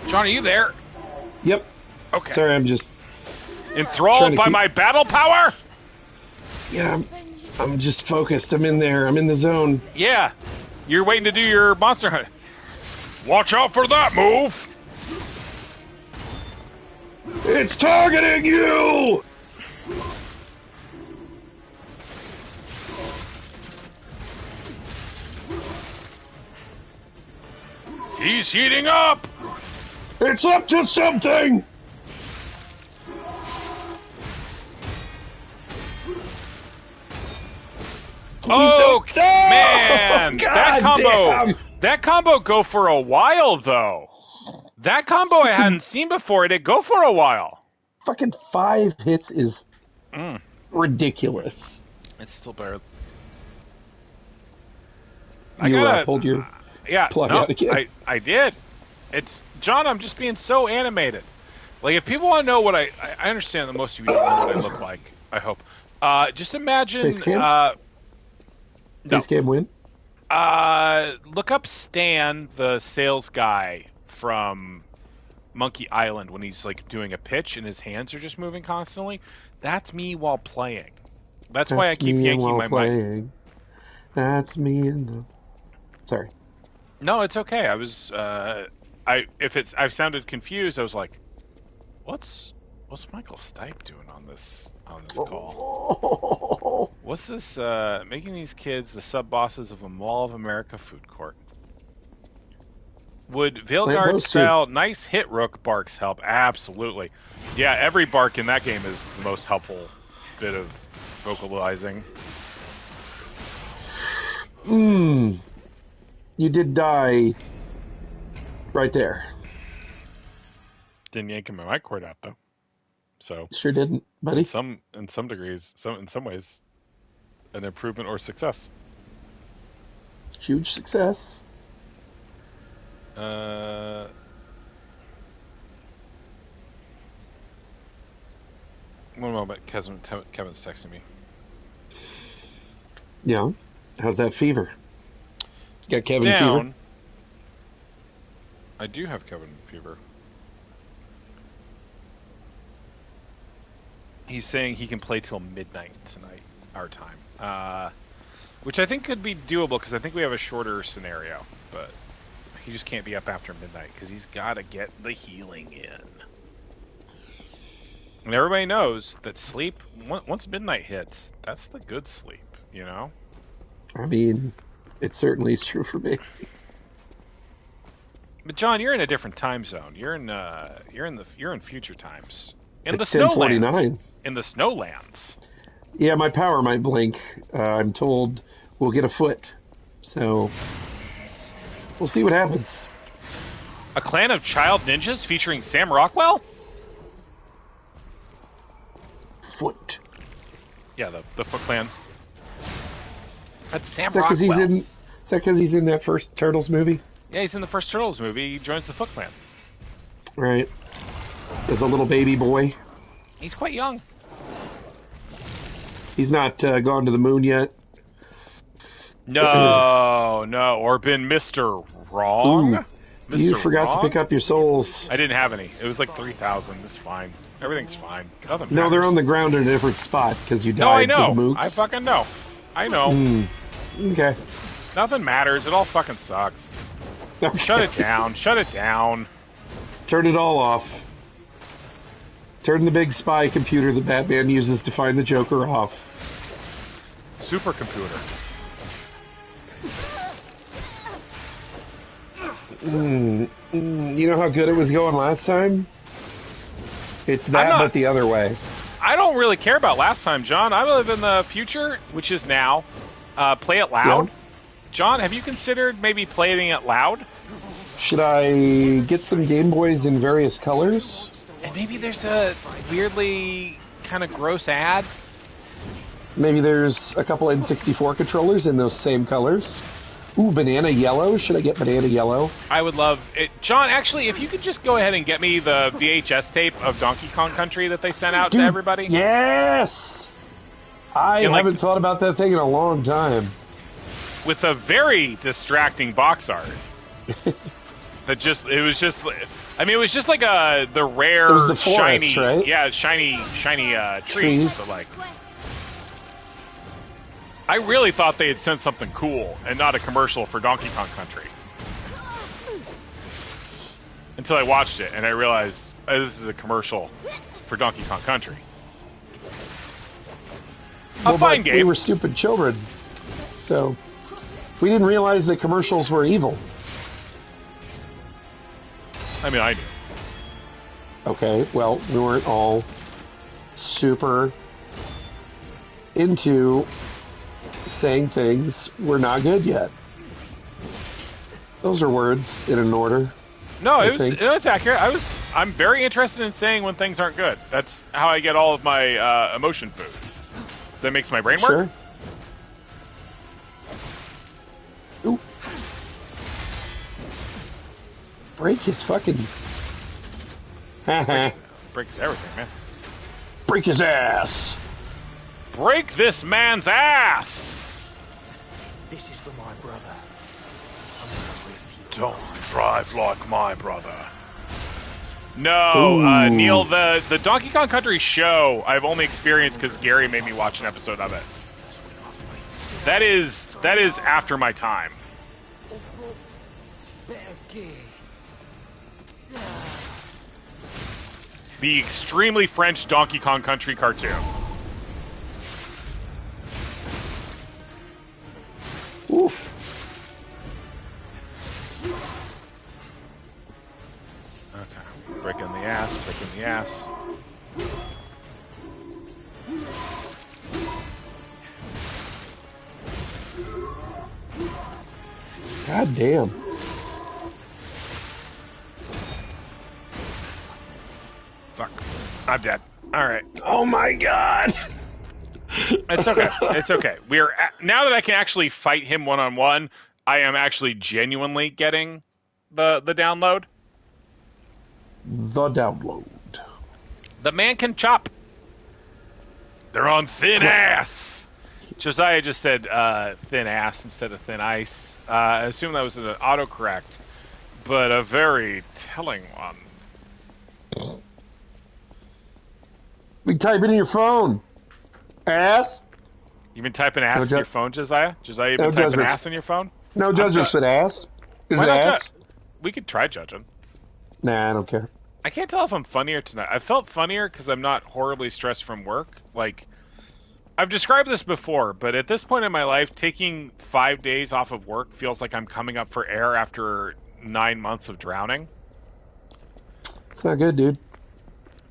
John, are you there? Yep. Okay. Sorry, I'm just... Enthralled by my battle power? Yeah, I'm just focused. I'm in there. I'm in the zone. Yeah. You're waiting to do your monster hunt. Watch out for that move! It's targeting you! He's heating up! It's up to something! Oh, don't- man! God that combo, damn. that combo go for a while though. That combo I hadn't seen before. It go for a while. Fucking 5 hits is ridiculous. It's still better. Pulled your plug out again. I did. It's John. I'm just being so animated. Like if people want to know what I understand that most of you don't know what I look like. I hope. Just imagine. Face cam? Face cam win? Look up Stan, the sales guy from Monkey Island, when he's like doing a pitch and his hands are just moving constantly. That's me while playing. That's why I keep yanking my mic. That's me in the... Sorry. No, it's okay. I was I've sounded confused. I was like, what's Michael Stipe doing on this call? What's this making these kids the sub bosses of a Mall of America food court? Would Veilguard style nice hit rook barks help? Absolutely. Yeah, every bark in that game is the most helpful bit of vocalizing. You did die right there. Didn't yank my mic cord out though. So sure didn't, buddy. In some degrees, in some ways, an improvement or success. Huge success. One moment, Kevin's texting me. Yeah. How's that fever? Got Kevin Down. fever? I do have Kevin fever. He's saying he can play till midnight tonight, our time. Which I think could be doable because I think we have a shorter scenario, but he just can't be up after midnight because he's got to get the healing in. And everybody knows that sleep, once midnight hits, that's the good sleep, you know? I mean, it certainly is true for me. But John, you're in a different time zone. You're in future times. In it's the snowlands. 10:49. In the snowlands. Yeah, my power might blink. I'm told we'll get a foot. So we'll see what happens. A clan of child ninjas featuring Sam Rockwell? Foot. Yeah, the Foot Clan. That's Sam Is that Rockwell. Is that because he's in that first Turtles movie? Yeah, he's in the first Turtles movie. He joins the Foot Clan. Right. As a little baby boy. He's quite young. He's not gone to the moon yet. No, or been Mr. Wrong. Ooh, Mr. you forgot Wrong? to pick up your souls. I didn't have any. It was like 3,000. It's fine. Everything's fine. Nothing matters. No, they're on the ground in a different spot because you died No, I to know. the mooks. I fucking know. I know. Okay. Nothing matters. It all fucking sucks. Okay. Shut it down. Shut it down. Turn it all off. Turn the big spy computer that Batman uses to find the Joker off. Supercomputer. You know how good it was going last time? It's that, but the other way. I don't really care about last time, John. I live in the future, which is now. Play it loud. Yeah. John, have you considered maybe playing it loud? Should I get some Game Boys in various colors? And maybe there's a weirdly kind of gross ad. Maybe there's a couple N64 controllers in those same colors. Ooh, banana yellow. Should I get banana yellow? I would love it. John, actually, if you could just go ahead and get me the VHS tape of Donkey Kong Country that they sent out to everybody. Yes! I haven't thought about that thing in a long time. with a very distracting box art. It was just like the rare It was the forest, shiny, right? yeah, shiny trees. Trees. But like, I really thought they had sent something cool and not a commercial for Donkey Kong Country. Until I watched it and I realized this is a commercial for Donkey Kong Country. A fine game. We were stupid children, so we didn't realize that commercials were evil. I mean, I knew. Okay, well, we weren't all super into saying things were not good yet. Those are words in an order. No, it's accurate. I'm very interested in saying when things aren't good. That's how I get all of my emotion food. That makes my brain work. Sure. Ooh. Break his fucking... Breaks everything, man. Break his ass! Break this man's ass! This is for my brother. Don't drive like my brother. No, Neil, the Donkey Kong Country show I've only experienced because Gary made me watch an episode of it. That is after my time. The extremely French Donkey Kong Country cartoon. Oof. Okay, breaking the ass. God damn. Fuck. I'm dead. Alright. Oh my god! It's okay. It's okay. Now that I can actually fight him one-on-one, I am actually genuinely getting the download. The download. The man can chop. They're on thin ass. Josiah just said thin ass instead of thin ice. I assume that was an autocorrect, but a very telling one. We type it in your phone. Ass? You've been typing ass in your phone, Josiah? Josiah, you've No been typing judgment. ass in your phone? No judgment with ass. Is Why it not ass? We could try judging. Nah, I don't care. I can't tell if I'm funnier tonight. I felt funnier because I'm not horribly stressed from work. Like, I've described this before, but at this point in my life, taking 5 days off of work feels like I'm coming up for air after 9 months of drowning. It's not good, dude.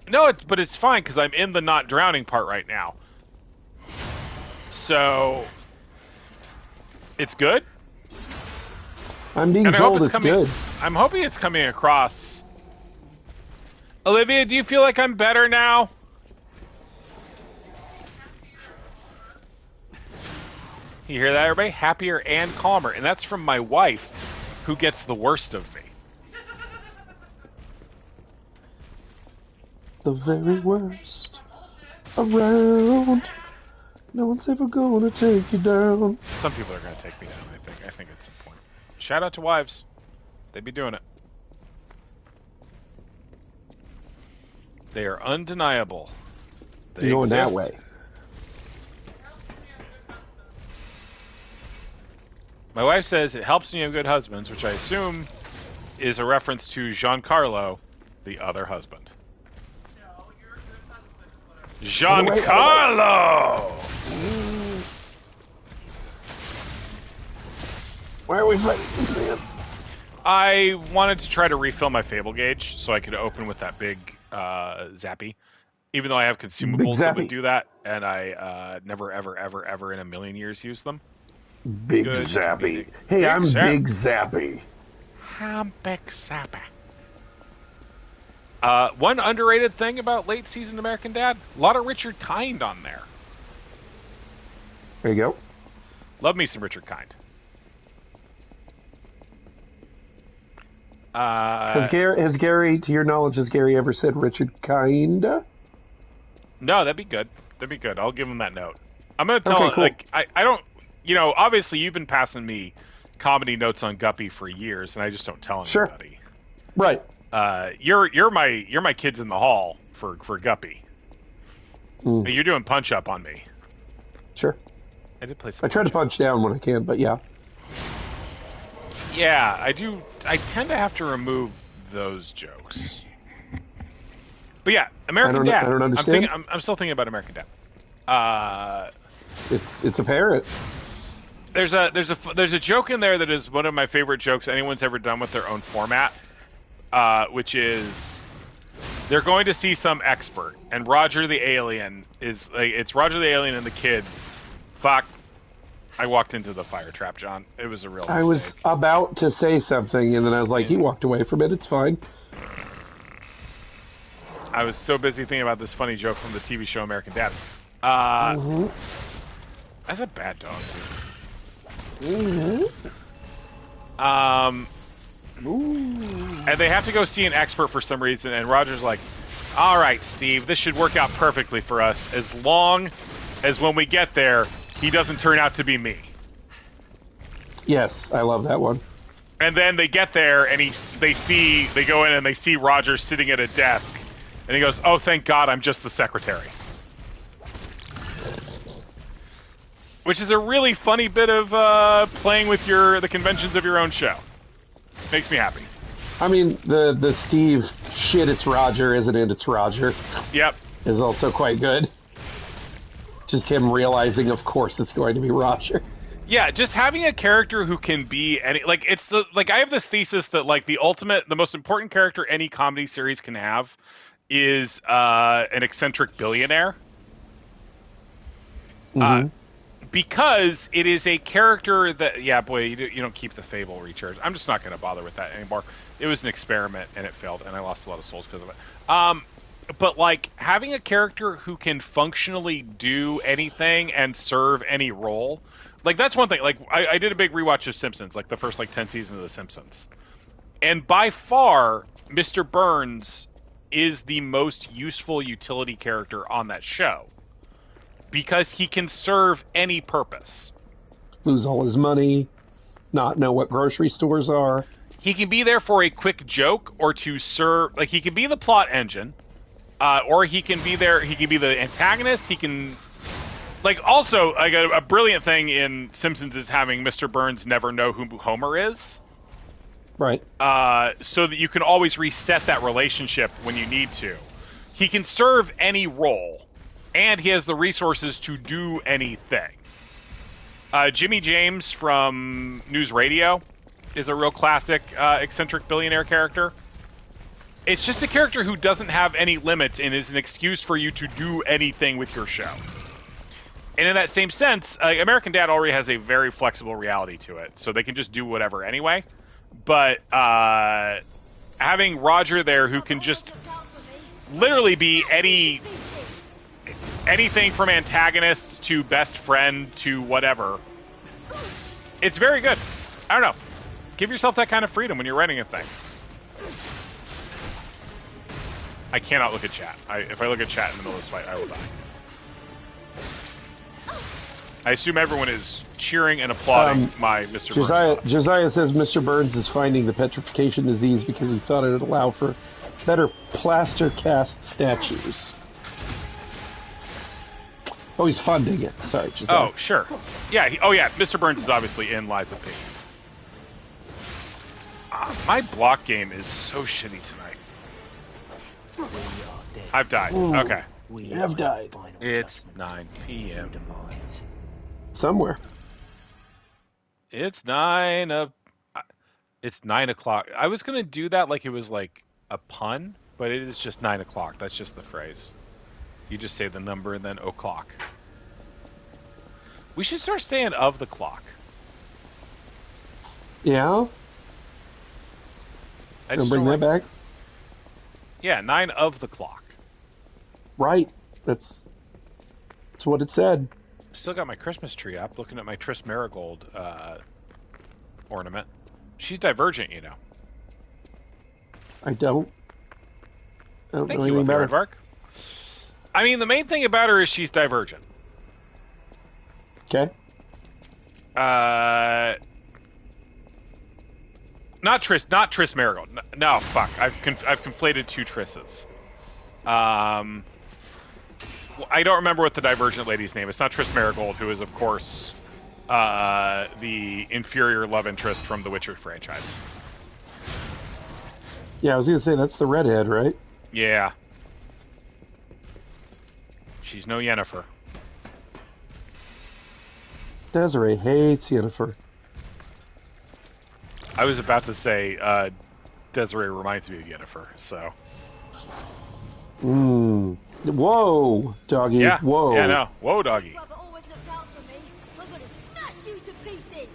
No, but it's fine because I'm in the not drowning part right now. So, it's good. I'm being And I hope told it's good. I'm hoping it's coming across. Olivia, do you feel like I'm better now? You hear that, everybody? Happier and calmer. And that's from my wife, who gets the worst of me. The very worst around. No one's ever gonna take you down. Some people are going to take me down, I think. I think at some point. Shout out to wives. They be doing it. They are undeniable. They You're going that exist. way. My wife says it helps when you have good husbands, which I assume is a reference to Giancarlo, the other husband. Giancarlo! Why are we fighting this man? I wanted to try to refill my Fable gauge so I could open with that big Zappy. Even though I have consumables that would do that, and I never, ever, ever, ever in a million years use them. Big Good Zappy. comedic. Hey, I'm Zappy. Big Zappy. I'm Big Zappy. One underrated thing about late season American Dad, a lot of Richard Kind on there. There you go. Love me some Richard Kind. Has Gary, to your knowledge, has Gary ever said Richard Kinda? No, that'd be good. That'd be good. I'll give him that note. I'm gonna tell Okay, him, cool. like, I don't. obviously you've been passing me comedy notes on Guppy for years, and I just don't tell Sure. anybody. Right. You're my kids in the hall for Guppy. Mm. You're doing punch up on me. Sure. I did play some. I try to punch down when I can, but yeah. Yeah, I do. I tend to have to remove those jokes. But yeah, American Dad. I don't understand. I'm still thinking about American Dad. It's a parrot. There's a joke in there that is one of my favorite jokes anyone's ever done with their own format, which is they're going to see some expert, and Roger the alien is like, it's Roger the alien and the kid. Fuck, I walked into the fire trap, John. It was a real mistake. I was about to say something, and then I was like, he walked away from it. It's fine. I was so busy thinking about this funny joke from the TV show American Dad. That's a bad dog, dude. And they have to go see an expert for some reason, and Roger's like, all right, Steve, this should work out perfectly for us, as long as when we get there, he doesn't turn out to be me. Yes, I love that one. And then they get there, and they go in and they see Roger sitting at a desk, and he goes, oh, thank God, I'm just the secretary. Which is a really funny bit of playing with the conventions of your own show. Makes me happy. I mean, the Steve, shit, it's Roger, isn't it? It's Roger. Yep. Is also quite good. Just him realizing, of course, it's going to be Roger. Yeah, just having a character who can be any, like, I have this thesis that, like, the most important character any comedy series can have is an eccentric billionaire. Mm-hmm. Because it is a character that, yeah, boy, you don't keep the Fable recharge. I'm just not going to bother with that anymore. It was an experiment, and it failed, and I lost a lot of souls because of it. But, like, having a character who can functionally do anything and serve any role, like, that's one thing. Like, I did a big rewatch of Simpsons, like, the first, 10 seasons of The Simpsons. And by far, Mr. Burns is the most useful utility character on that show. Because he can serve any purpose. Lose all his money, not know what grocery stores are. He can be there for a quick joke or to serve, like, he can be the plot engine, or he can be there, he can be the antagonist, he can, like, also, like, a brilliant thing in Simpsons is having Mr. Burns never know who Homer is. Right. So that you can always reset that relationship when you need to. He can serve any role. And he has the resources to do anything. Jimmy James from News Radio is a real classic eccentric billionaire character. It's just a character who doesn't have any limits and is an excuse for you to do anything with your show. And in that same sense, American Dad already has a very flexible reality to it, so they can just do whatever anyway. But having Roger there who can just literally be anything from antagonist to best friend to whatever. It's very good. I don't know. Give yourself that kind of freedom when you're writing a thing. I cannot look at chat. If I look at chat in the middle of this fight, I will die. I assume everyone is cheering and applauding my Mr. Burns. Josiah says Mr. Burns is finding the petrification disease because he thought it would allow for better plaster cast statues. Oh, he's funding it. Sorry, Josiah. Oh, sure. Yeah. Mr. Burns is obviously in Lies of P. My block game is so shitty tonight. I've died. Ooh, okay. We have died. It's 9 p.m. Somewhere. It's 9 o'clock. I was gonna do that like it was like a pun, but it is just 9 o'clock. That's just the phrase. You just say the number and then o'clock. We should start saying of the clock. Yeah? Gonna bring that back? Yeah, 9 of the clock. Right. That's what it said. Still got my Christmas tree up, looking at my Triss Marigold ornament. She's divergent, you know. I don't know Thank anything you, about her. Aardvark. I mean, the main thing about her is she's divergent. Okay. Not Triss Marigold. No, fuck. I've conflated two Trisses. I don't remember what the Divergent lady's name is. It's not Triss Marigold, who is, of course, the inferior love interest from the Witcher franchise. Yeah, I was gonna say that's the redhead, right? Yeah. She's no Yennefer. Desiree hates Yennefer. I was about to say Desiree reminds me of Yennefer, so... Whoa, doggy. Yeah. Whoa. Yeah, no. Whoa, doggy. Brother always looked out for me. I'm gonna smash you to pieces.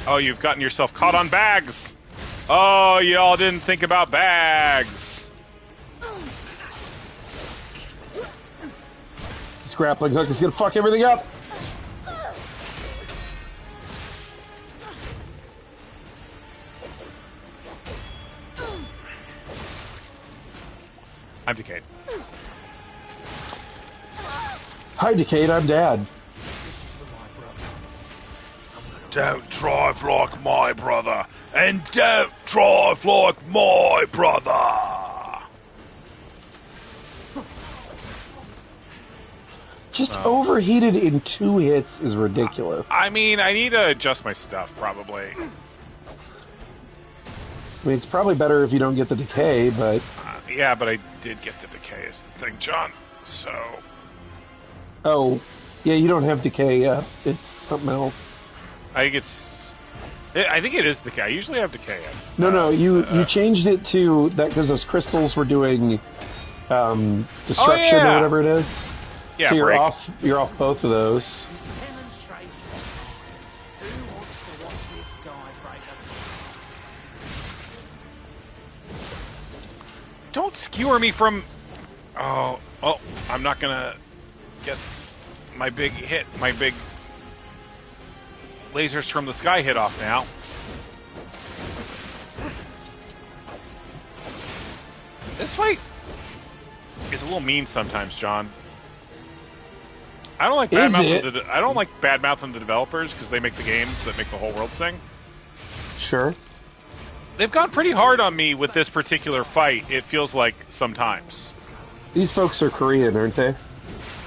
Oh, you've gotten yourself caught on bags! Oh, y'all didn't think about bags! This grappling hook is gonna fuck everything up. I'm Decayed. Hi, Decade. I'm Dad. Don't drive like my brother, and don't drive like my brother! Just overheated in 2 hits is ridiculous. I mean, I need to adjust my stuff, probably. I mean, it's probably better if you don't get the decay, but... Yeah, but I did get the decay is the thing, John, so... Oh, yeah, you don't have decay yet. It's something else. I think I think it is decay. I usually have decay. No, you changed it to that because those crystals were doing destruction or whatever it is. Yeah, so you're break. off both of those. Demonstration. Who wants to watch this guy break a... Don't skewer me from... Oh, I'm not gonna get my big hit, my big lasers from the sky hit off now. This fight is a little mean sometimes, John. I don't like bad mouthing the developers because they make the games that make the whole world sing. Sure. They've gone pretty hard on me with this particular fight, it feels like sometimes. These folks are Korean, aren't they?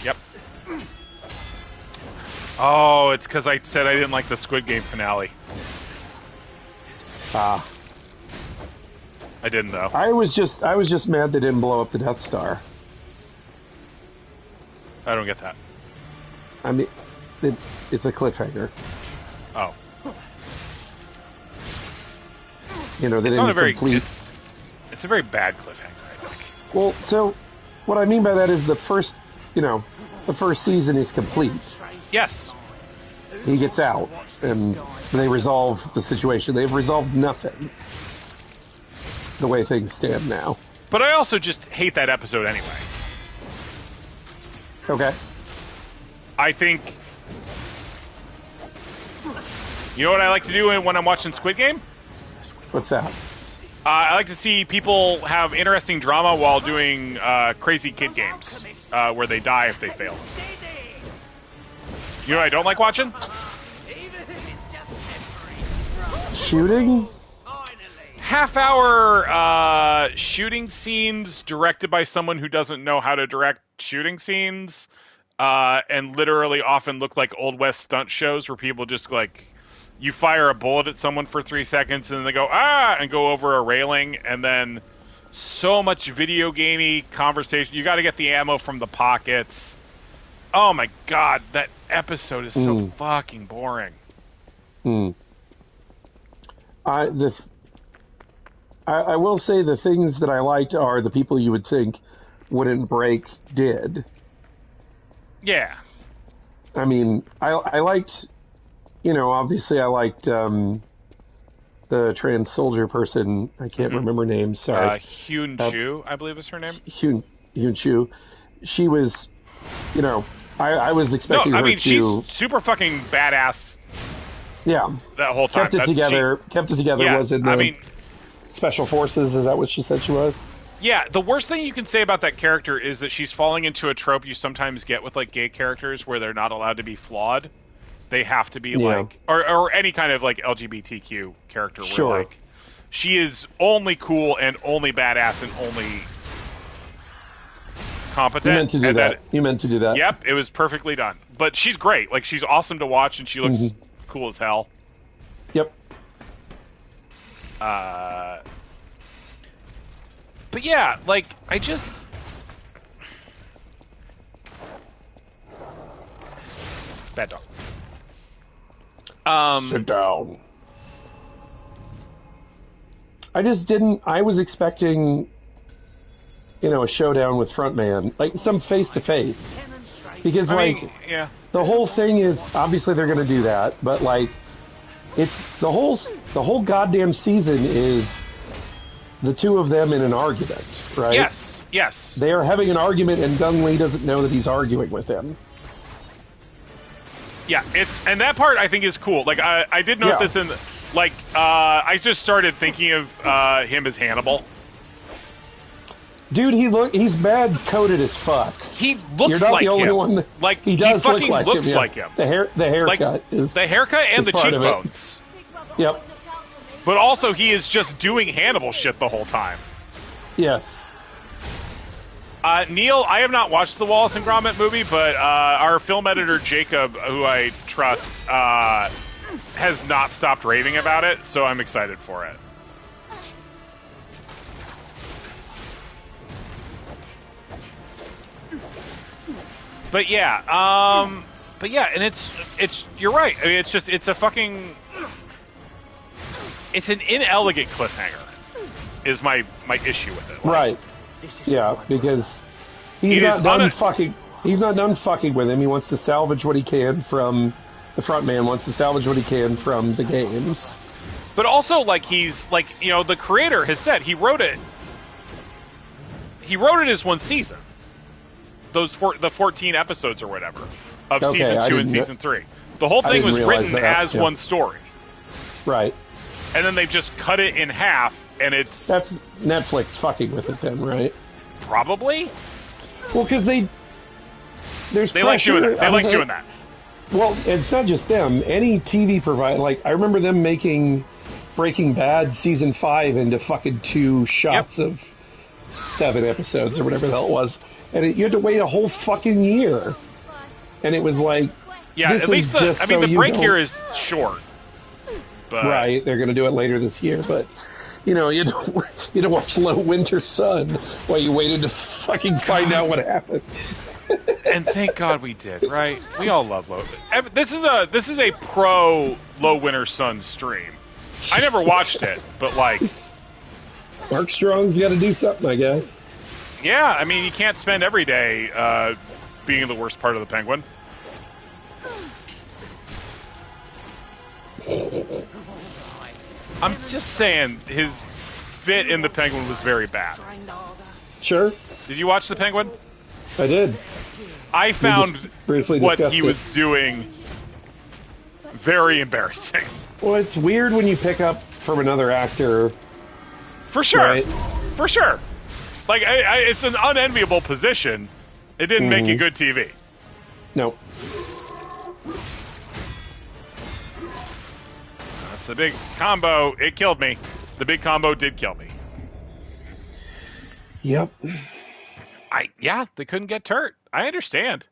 Yep. Oh, it's because I said I didn't like the Squid Game finale. Ah. I didn't, though. I was just mad they didn't blow up the Death Star. I don't get that. I mean, it's a cliffhanger. Oh. You know, they It's didn't not a very... complete... It's a very bad cliffhanger, I think. Well, so, what I mean by that is the first season is complete. Yes. He gets out, and they resolve the situation. They've resolved nothing. The way things stand now. But I also just hate that episode anyway. Okay. I think... You know what I like to do when I'm watching Squid Game? What's that? I like to see people have interesting drama while doing crazy kid games, where they die if they fail. You know what I don't like watching? Shooting? Half-hour shooting scenes directed by someone who doesn't know how to direct shooting scenes, and literally often look like Old West stunt shows where people just, like, you fire a bullet at someone for 3 seconds and then they go, ah, and go over a railing, and then so much video gamey conversation. You got to get the ammo from the pockets. Oh my god, that episode is so fucking boring. I will say the things that I liked are the people you would think wouldn't break did. Yeah. I mean, I liked, you know, obviously I liked the trans soldier person. I can't remember names. Sorry. Hyun Chu, I believe is her name. Hyun Chu. She was, you know, I was expecting her to... she's super fucking badass. Yeah. That whole time. Kept it together. Was in the I mean, Special Forces. Is that what she said she was? Yeah, the worst thing you can say about that character is that she's falling into a trope you sometimes get with like gay characters where they're not allowed to be flawed. They have to be like, or any kind of like LGBTQ character where like she is only cool and only badass and only competent. You meant to do that. You meant to do that. Yep, it was perfectly done. But she's great. Like, she's awesome to watch, and she looks cool as hell. Yep. But yeah, like, I just... Bad dog. Sit down. I just didn't... I was expecting, you know, a showdown with Frontman. Like, some face-to-face. Because, yeah. the whole thing is... Obviously, they're going to do that. But, like, it's... The whole goddamn season is the two of them in an argument, right? Yes, yes. They are having an argument, and Dung Lee doesn't know that he's arguing with him. Yeah, and that part I think is cool. Like, I did note this in, like, I just started thinking of him as Hannibal. Dude, he's bad's coated as fuck. He looks You're not like the only him. one Like, he does fucking look like looks him, like him. The haircut is the haircut and the part of it. cheekbones. Yep. But also, he is just doing Hannibal shit the whole time. Yes. Neil, I have not watched the Wallace and Gromit movie, but our film editor, Jacob, who I trust, has not stopped raving about it, so I'm excited for it. But yeah, and it's you're right. I mean, it's a fucking, it's an inelegant cliffhanger, is my issue with it. Like, Right. Yeah, because he's not done fucking. He's not done fucking with him. He wants to salvage what he can from the front man. Wants to salvage what he can from the games. But also, like, he's like, you know, the creator has said he wrote it. He wrote it as one season. The 14 episodes or whatever of season 2 and season 3. The whole thing was written as one story. Right. And then they've just cut it in half, and it's... That's Netflix fucking with it then, right? Probably. Well, because they like doing that. They like doing that. Well, it's not just them. Any TV provider, like, I remember them making Breaking Bad season 5 into fucking 2 shots of 7 episodes or whatever the hell it was. And you had to wait a whole fucking year. And it was like... Yeah, at least the break here is short. But... Right, they're going to do it later this year, but... You know, you had to watch Low Winter Sun while you waited to fucking find out what happened. And thank God we did, right? We all love Low. This is a pro Low Winter Sun stream. I never watched it, but like, Mark Strong's got to do something, I guess. Yeah, I mean, you can't spend every day being the worst part of the Penguin. I'm just saying, his fit in the Penguin was very bad. Sure. Did you watch the Penguin? I did. I found what he was it. doing very embarrassing. Well, it's weird when you pick up from another actor. For sure. Right? For sure. Like, it's an unenviable position. It didn't make you good TV. No. That's the big combo. It killed me. The big combo did kill me. Yep. Yeah, they couldn't get Turt. I understand.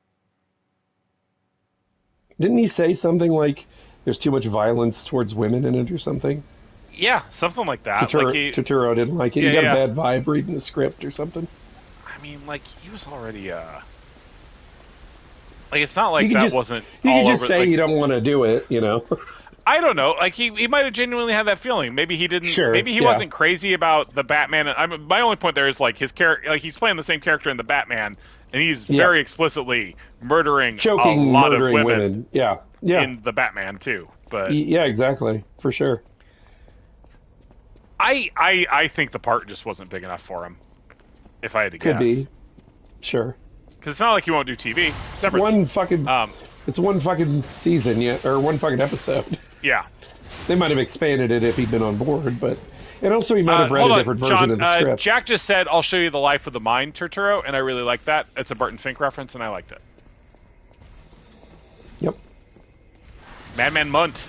Didn't he say something like there's too much violence towards women in it or something? Yeah, something like that. Turturro didn't like it. He got a bad vibe reading the script or something. I mean, like, he was already, like, it's not like that wasn't all over. You could just say like, you don't want to do it, you know? I don't know. Like, he might have genuinely had that feeling. Maybe he didn't. Sure, maybe he wasn't crazy about the Batman. My only point there is, like, his character, like, he's playing the same character in the Batman, and he's very explicitly murdering a lot of women. Yeah. In the Batman too. But yeah, exactly, for sure. I think the part just wasn't big enough for him. If I had to guess, could be. Sure. Because it's not like he won't do TV. It's one fucking season, or one fucking episode. Yeah. They might have expanded it if he'd been on board, but And also, he might have read hold a on, different version John, of the script. Jack just said, "I'll show you the life of the mind, Turturro," and I really like that. It's a Barton Fink reference, and I liked it. Yep. Madman Munt.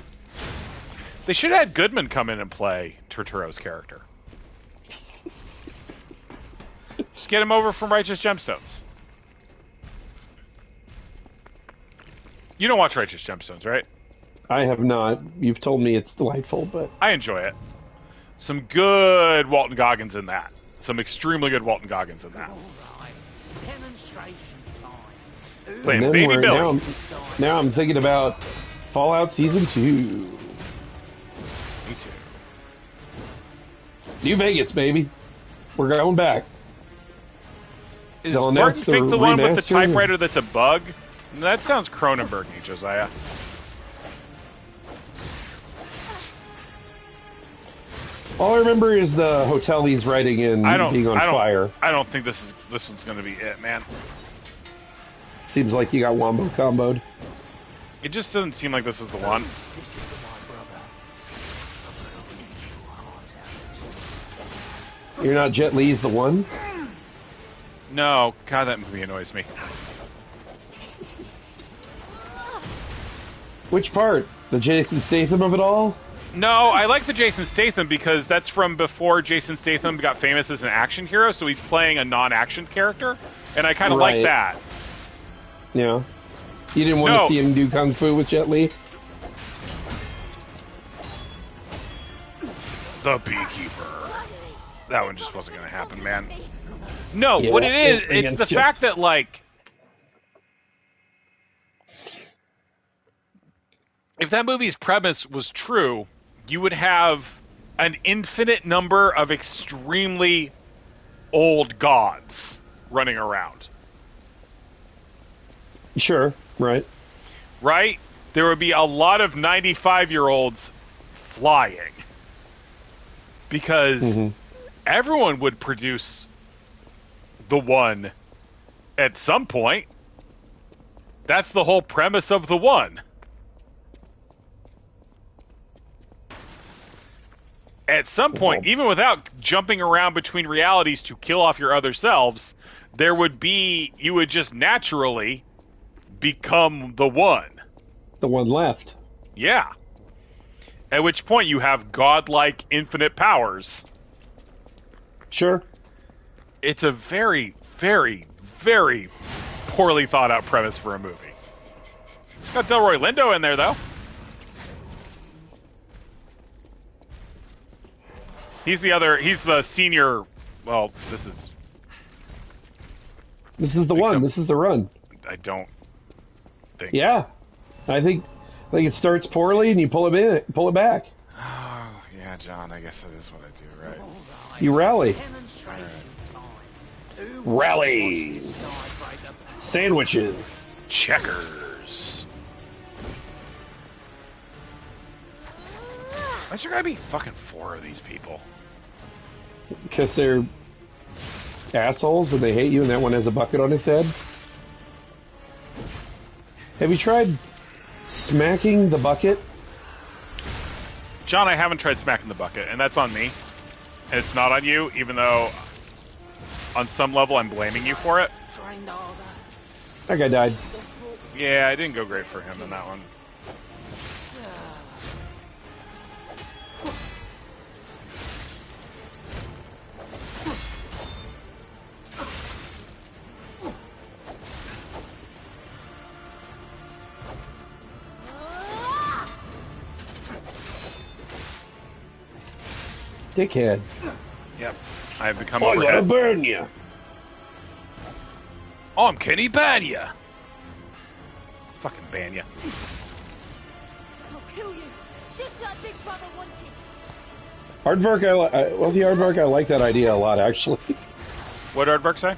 They should have had Goodman come in and play Turturro's character. Just get him over from Righteous Gemstones. You don't watch Righteous Gemstones, right? I have not. You've told me it's delightful, but I enjoy it. Some good Walton Goggins in that. Some extremely good Walton Goggins in that. All right. Demonstration time. Playing then Baby Billy. now I'm thinking about Fallout Season 2. Me too. New Vegas, baby. We're going back. Is They'll Barton announce Fink the one with the remaster. typewriter that's a bug? That sounds Cronenberg-y, Josiah. All I remember is the hotel he's writing in being on fire. I don't think this one's going to be it, man. Seems like you got wombo comboed. It just doesn't seem like this is the one. This is for my brother. I'm gonna rip your heart out. You're not Jet Li's the one? No, God, that movie annoys me. Which part? The Jason Statham of it all? No, I like the Jason Statham because that's from before Jason Statham got famous as an action hero, so he's playing a non-action character, and I kind of like Right. that. Yeah. You didn't want No. to see him do Kung Fu with Jet Li? The Beekeeper. That one just wasn't going to happen, man. No, Yeah, what it is, it's against the you. fact that, like, if that movie's premise was true, you would have an infinite number of extremely old gods running around. Sure, right. Right? There would be a lot of 95-year-olds flying. Because everyone would produce the one at some point. That's the whole premise of the one. At some point, even without jumping around between realities to kill off your other selves, you would just naturally become the one. The one left. Yeah. At which point you have godlike infinite powers. Sure. It's a very, very, very poorly thought out premise for a movie. It's got Delroy Lindo in there, though. He's the senior, well, this is the one. This is the run. I don't think. Yeah. I think it starts poorly and you pull it back. Oh, yeah, John, I guess that is what I do, right? You rally. Demonstration time. Who Rallies. wants to watch this guy break the bank? Sandwiches. Checkers. Why's there gotta be fucking 4 of these people? Because they're assholes and they hate you and that one has a bucket on his head. Have you tried smacking the bucket? John, I haven't tried smacking the bucket, and that's on me. And it's not on you, even though on some level I'm blaming you for it. Trained all that. That guy died. Yeah, it didn't go great for him in that one. Dickhead. Yep. I've become I'm gonna overhead. burn you. I'm Kenny Banya. Fucking Banya. I'll kill you, just like Big Brother wanted. Aardvark, Wealthy Aardvark, I like that idea a lot, actually. What did Aardvark say?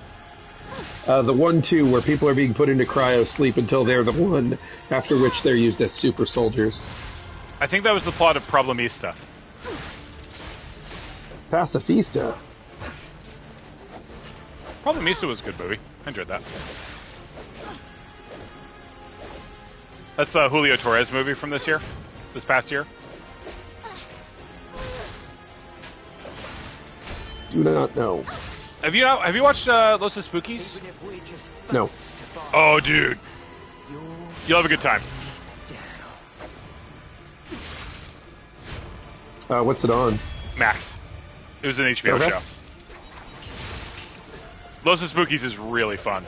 The 1-2, where people are being put into cryo sleep until they're the one, after which they're used as super soldiers. I think that was the plot of Problemista. Pacifista. Problemista was a good movie. I enjoyed that. That's the Julio Torres movie from this past year. do not know. Have you watched Los Spookies? Even if we're just No. fates to buy Oh, dude, you're you'll have a good time. down. What's it on? Max. It was an HBO Okay. show. Los Spookies is really fun.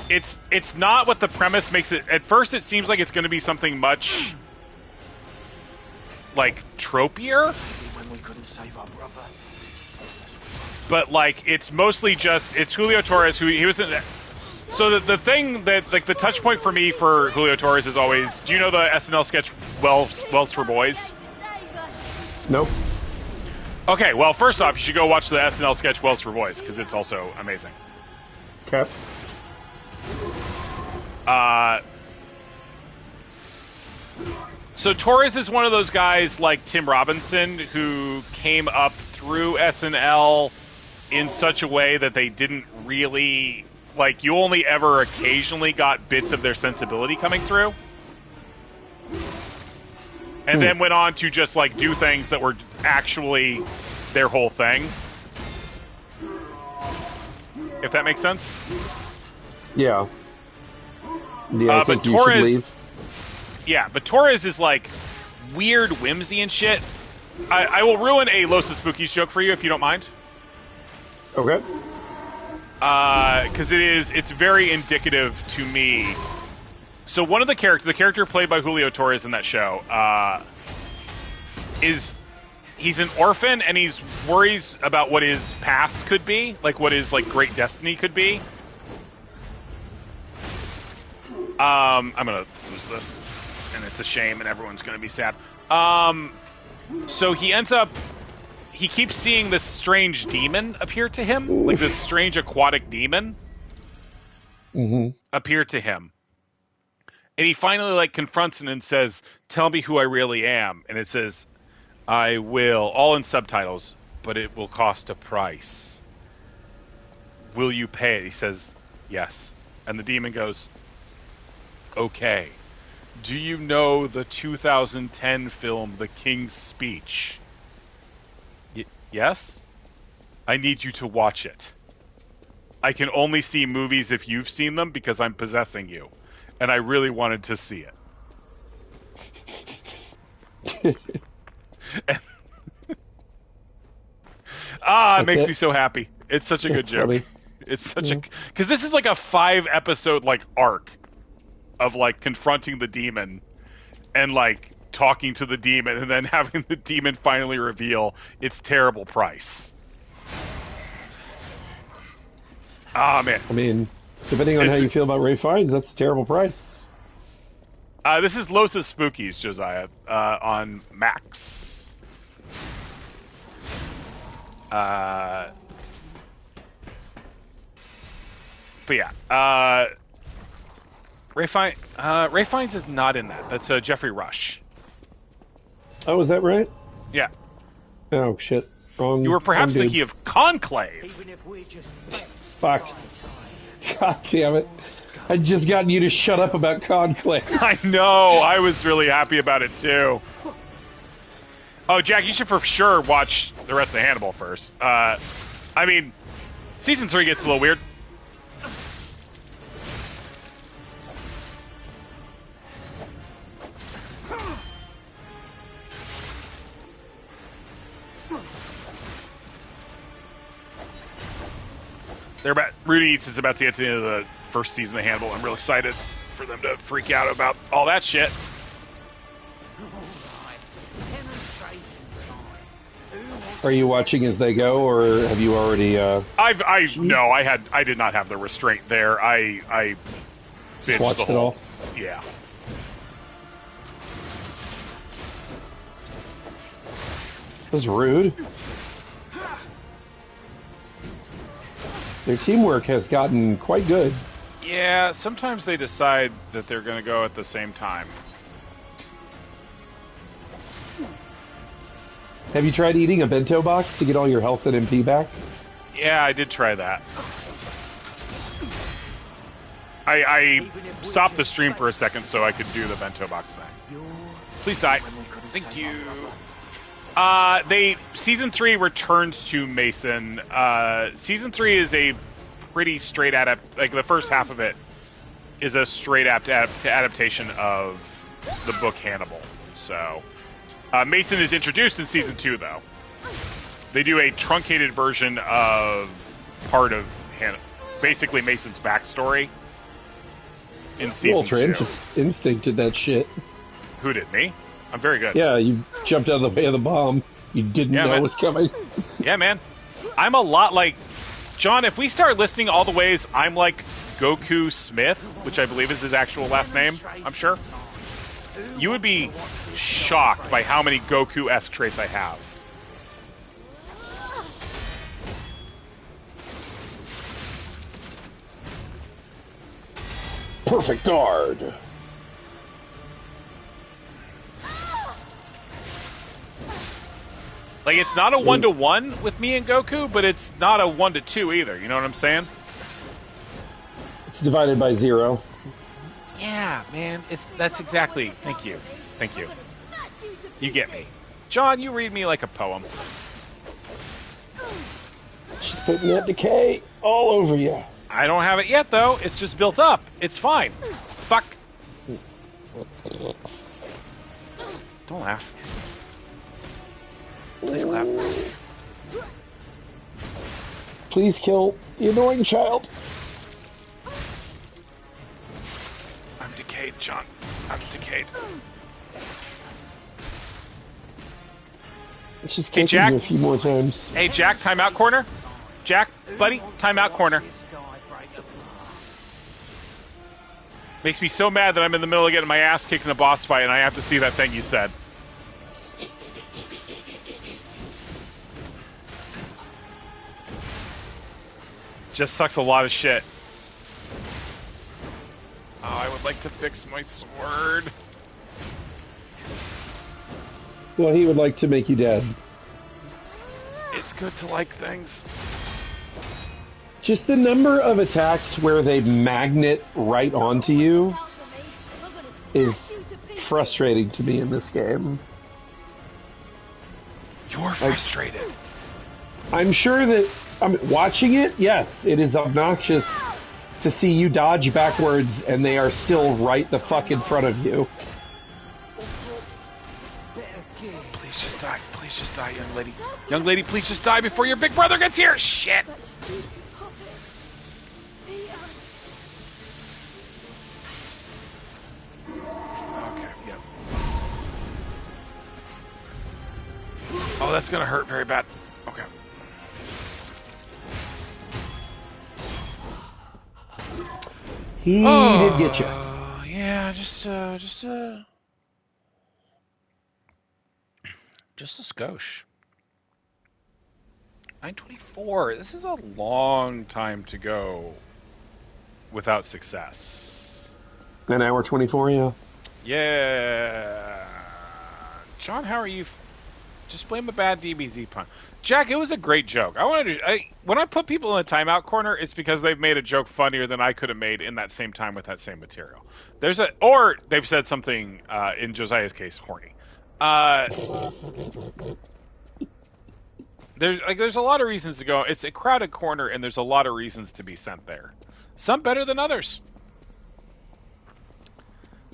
It's not what the premise makes it. At first, it seems like it's going to be something much like tropier, When we couldn't save our brother. but like it's mostly just it's Julio Torres who he was in. So the thing that like the touch point for me for Julio Torres is always. Do you know the SNL sketch Wells for Boys? Nope. Okay, well, first off, you should go watch the SNL sketch Wells for Boys because it's also amazing. Okay. So Torres is one of those guys like Tim Robinson who came up through SNL in such a way that they didn't really like. You only ever occasionally got bits of their sensibility coming through, and then went on to just like do things that were actually their whole thing. If that makes sense. Yeah. Yeah, I think but you Torres, should leave. yeah, but Torres is like weird whimsy and shit. I will ruin a Los Spookies joke for you if you don't mind, Okay. because it's very indicative to me. So one of the character played by Julio Torres in that show, he's an orphan and he's worries about what his past could be, like what his like great destiny could be. I'm gonna lose this, and it's a shame, and everyone's gonna be sad. So he keeps seeing this strange demon appear to him, like this strange aquatic demon appear to him, and he finally like confronts it and says, "Tell me who I really am," and it says, "I will," all in subtitles, "but it will cost a price. Will you pay it?" He says, "Yes," and the demon goes, "Okay. Do you know the 2010 film The King's Speech?" Yes? I need you to watch it. I can only see movies if you've seen them because I'm possessing you. And I really wanted to see it. It makes me so happy. It's such a good That's joke. funny. It's such a... Because this is like a 5-episode like arc of like confronting the demon and like talking to the demon and then having the demon finally reveal its terrible price. Ah, man. I mean, depending on how you feel about Ray Fiennes, that's a terrible price. This is Los Spookies, Josiah, on Max. But yeah, Ray Fiennes is not in that. That's Jeffrey Rush. Oh, is that right? Yeah. Oh, shit. Wrong. You were perhaps wrong dude. thinking of Conclave. Even if we're just fates to Fuck. buy time. God damn it. I'd just gotten you to shut up about Conclave. I know. I was really happy about it too. Oh, Jack, you should for sure watch the rest of Hannibal first. I mean, season 3 gets a little weird. Rudy Eats is about to get to the end of the first season of Hannibal. I'm real excited for them to freak out about all that shit. Are you watching as they go, or have you already, No, I did not have the restraint there. I binged watched the it whole. all? Yeah. That was rude. Their teamwork has gotten quite good. Yeah, sometimes they decide that they're going to go at the same time. Have you tried eating a bento box to get all your health and MP back? Yeah, I did try that. I stopped the stream for a second so I could do the bento box thing. Please die. Thank you. Season 3 returns to Mason. Season 3 is a pretty straight like the first half of it is a straight adaptation of the book Hannibal. So Mason is introduced in Season 2, though. They do a truncated version of part of basically Mason's backstory in Season 2. Just instincted that shit. Who did, me? I'm very good. Yeah, you jumped out of the way of the bomb. You didn't know it was coming. Yeah, man. I'm a lot like... John, if we start listing all the ways I'm like Goku Smith, which I believe is his actual last name, I'm sure, you would be shocked by how many Goku-esque traits I have. Perfect guard. Like, it's not a 1-to-1 with me and Goku, but it's not a 1-to-2 either. You know what I'm saying? It's divided by 0. Yeah, man. That's exactly... Thank you. Thank you. You get me. John, you read me like a poem. She's putting that decay all over you. I don't have it yet, though. It's just built up. It's fine. Fuck. Don't laugh. Please clap. Please kill the annoying child. I'm decayed, John. I'm decayed. She's Hey, kicking Jack. you a few more times. Hey, Jack, timeout corner. Jack, buddy, timeout corner. Makes me so mad that I'm in the middle of getting my ass kicked in a boss fight and I have to see that thing you said. Just sucks a lot of shit. Oh, I would like to fix my sword. Well, he would like to make you dead. It's good to like things. Just the number of attacks where they magnet right onto you is frustrating to me in this game. You're frustrated. I'm sure that watching it, yes, it is obnoxious to see you dodge backwards and they are still right the fuck in front of you. Please just die. Please just die, young lady. Young lady, please just die before your big brother gets here. Shit. Okay, yeah. Oh, that's gonna hurt very bad. Okay. He did get you. Yeah, just a skosh. 924. This is a long time to go without success. An hour 24, yeah. Yeah. John, how are you? Just blame a bad DBZ pun. Jack, it was a great joke. When I put people in a timeout corner, it's because they've made a joke funnier than I could have made in that same time with that same material. Or they've said something, in Josiah's case, horny. There's a lot of reasons to go. It's a crowded corner, and there's a lot of reasons to be sent there. Some better than others.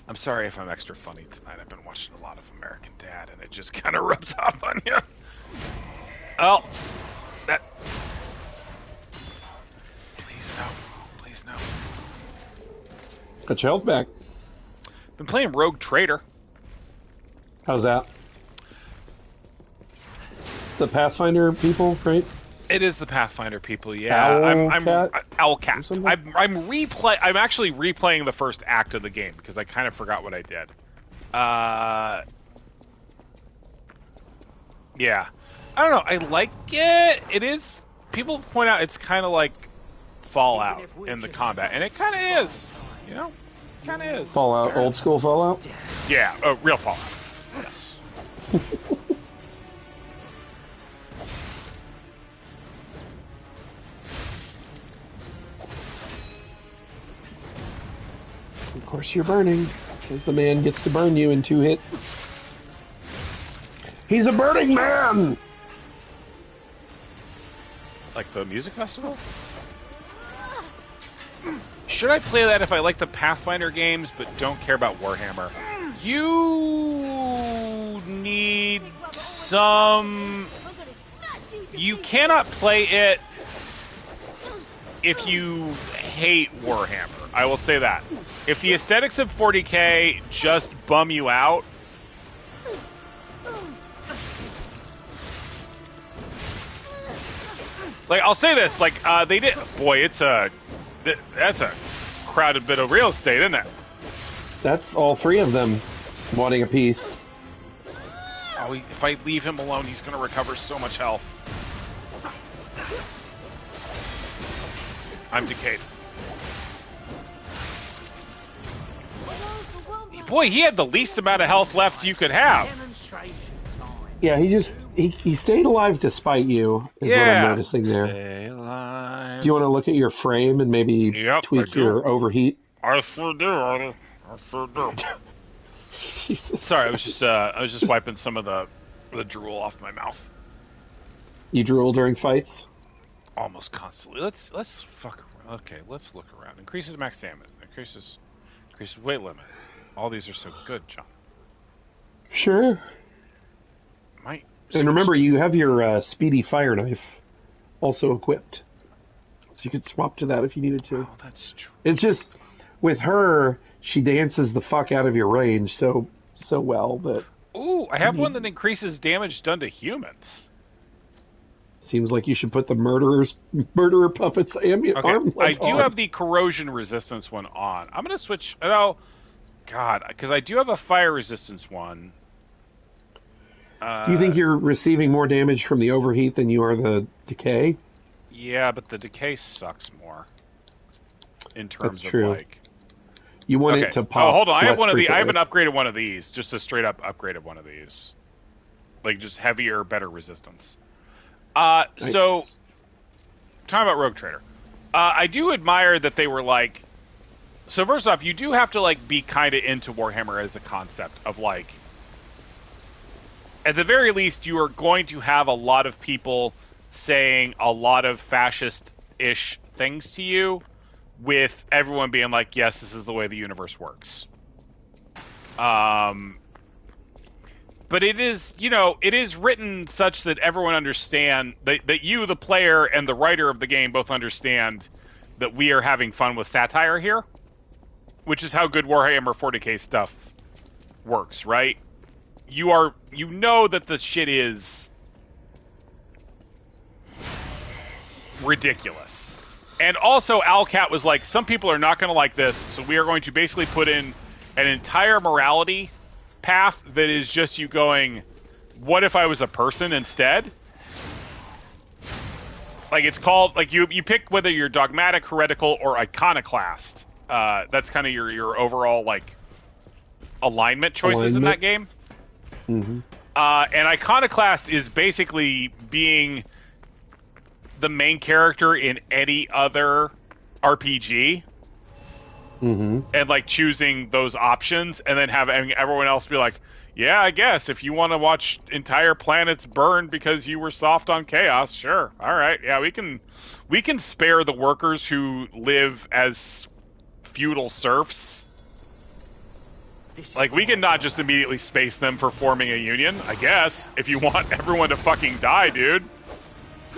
I'm sorry if I'm extra funny tonight. I've been watching a lot of American Dad, and it just kind of rubs off on you. Oh, that. Please no. Please no. Got your health back. Been playing Rogue Trader. How's that? It's the Pathfinder people, right? It is the Pathfinder people, yeah. I'm Owlcat. I'm actually replaying the first act of the game because I kind of forgot what I did. Yeah. I don't know. I like it. It is. People point out it's kind of like Fallout in the combat, and it kind of is. You know, kind of is. Fallout, old school Fallout. Yeah, real Fallout. Yes. Of course, you're burning, because the man gets to burn you in 2 hits. He's a Burning Man! Like the music festival? Should I play that if I like the Pathfinder games but don't care about Warhammer? You need some... I'm gonna smash you to You pieces. cannot play it if you hate Warhammer. I will say that. If the aesthetics of 40K just bum you out, like, I'll say this, like, they did... Boy, that's a crowded bit of real estate, isn't it? That's all three of them wanting a piece. Oh, if I leave him alone, he's going to recover so much health. I'm decayed. Boy, he had the least amount of health left you could have. Demonstration time. Yeah, he stayed alive despite you, is what I'm noticing there. Stay alive. Do you want to look at your frame and maybe Yep, tweak I do. your overheat? I sure do, Artie. I sure do. Sorry, I was just wiping some of the drool off my mouth. You drool during fights? Almost constantly. Let's fuck around. Okay, let's look around. Increases max damage. Increases weight limit. All these are so good, John. Sure. Might And remember, you have your speedy fire knife also equipped. So you could swap to that if you needed to. Oh, that's true. It's just, with her, she dances the fuck out of your range so well that Ooh, I have one that increases damage done to humans. seems like you should put the murderer puppets Okay, armlets I do on. have the corrosion resistance one on. I'm gonna switch. Oh, God, because I do have a fire resistance one. Do you think you're receiving more damage from the overheat than you are the decay? Yeah, but the decay sucks more. In terms That's true. of like. You want Okay. it to pop. Oh, hold on. I have less one of the. I haven't frequently. upgraded one of these. Just a straight up upgraded one of these. Like just heavier, better resistance. Nice. So talking about Rogue Trader, I do admire that they were like. So first off, you do have to like be kind of into Warhammer as a concept of like. At the very least, you are going to have a lot of people saying a lot of fascist-ish things to you, with everyone being like, "Yes, this is the way the universe works." But it is, it is written such that everyone understand that you, the player, and the writer of the game both understand that we are having fun with satire here, which is how good Warhammer 40K stuff works, right? You know that the shit is ridiculous. And also, Alcat was like, some people are not going to like this, so we are going to basically put in an entire morality path that is just you going, what if I was a person instead? Like, it's called, like, you pick whether you're dogmatic, heretical, or iconoclast. That's kind of your overall, like, alignment choices in that game. Mm-hmm. And iconoclast is basically being the main character in any other RPG. Mm-hmm. And, like, choosing those options, and then having everyone else be like, yeah, I guess, if you want to watch entire planets burn because you were soft on chaos, sure. All right, yeah, we can spare the workers who live as feudal serfs. Like, we can not just immediately space them for forming a union, I guess, if you want everyone to fucking die, dude.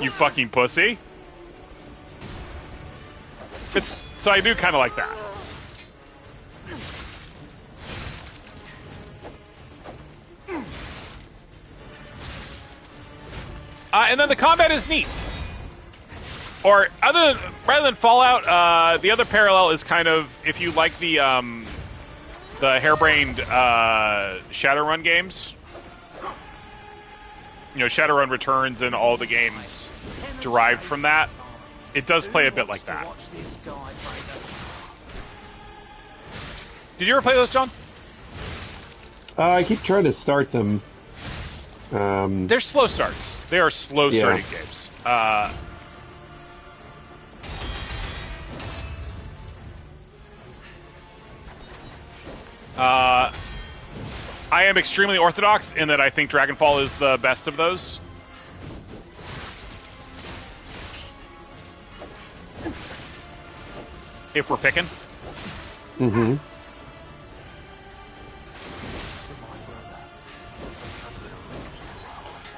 You fucking pussy. So I do kind of like that. And then the combat is neat. Or rather than Fallout, the other parallel is kind of, if you like the harebrained Shadowrun games. Shadowrun Returns and all the games derived from that. It does play a bit like that. Did you ever play those, John? I keep trying to start them. They're slow starts. They are slow starting games. I am extremely orthodox in that I think Dragonfall is the best of those. If we're picking. Mm-hmm.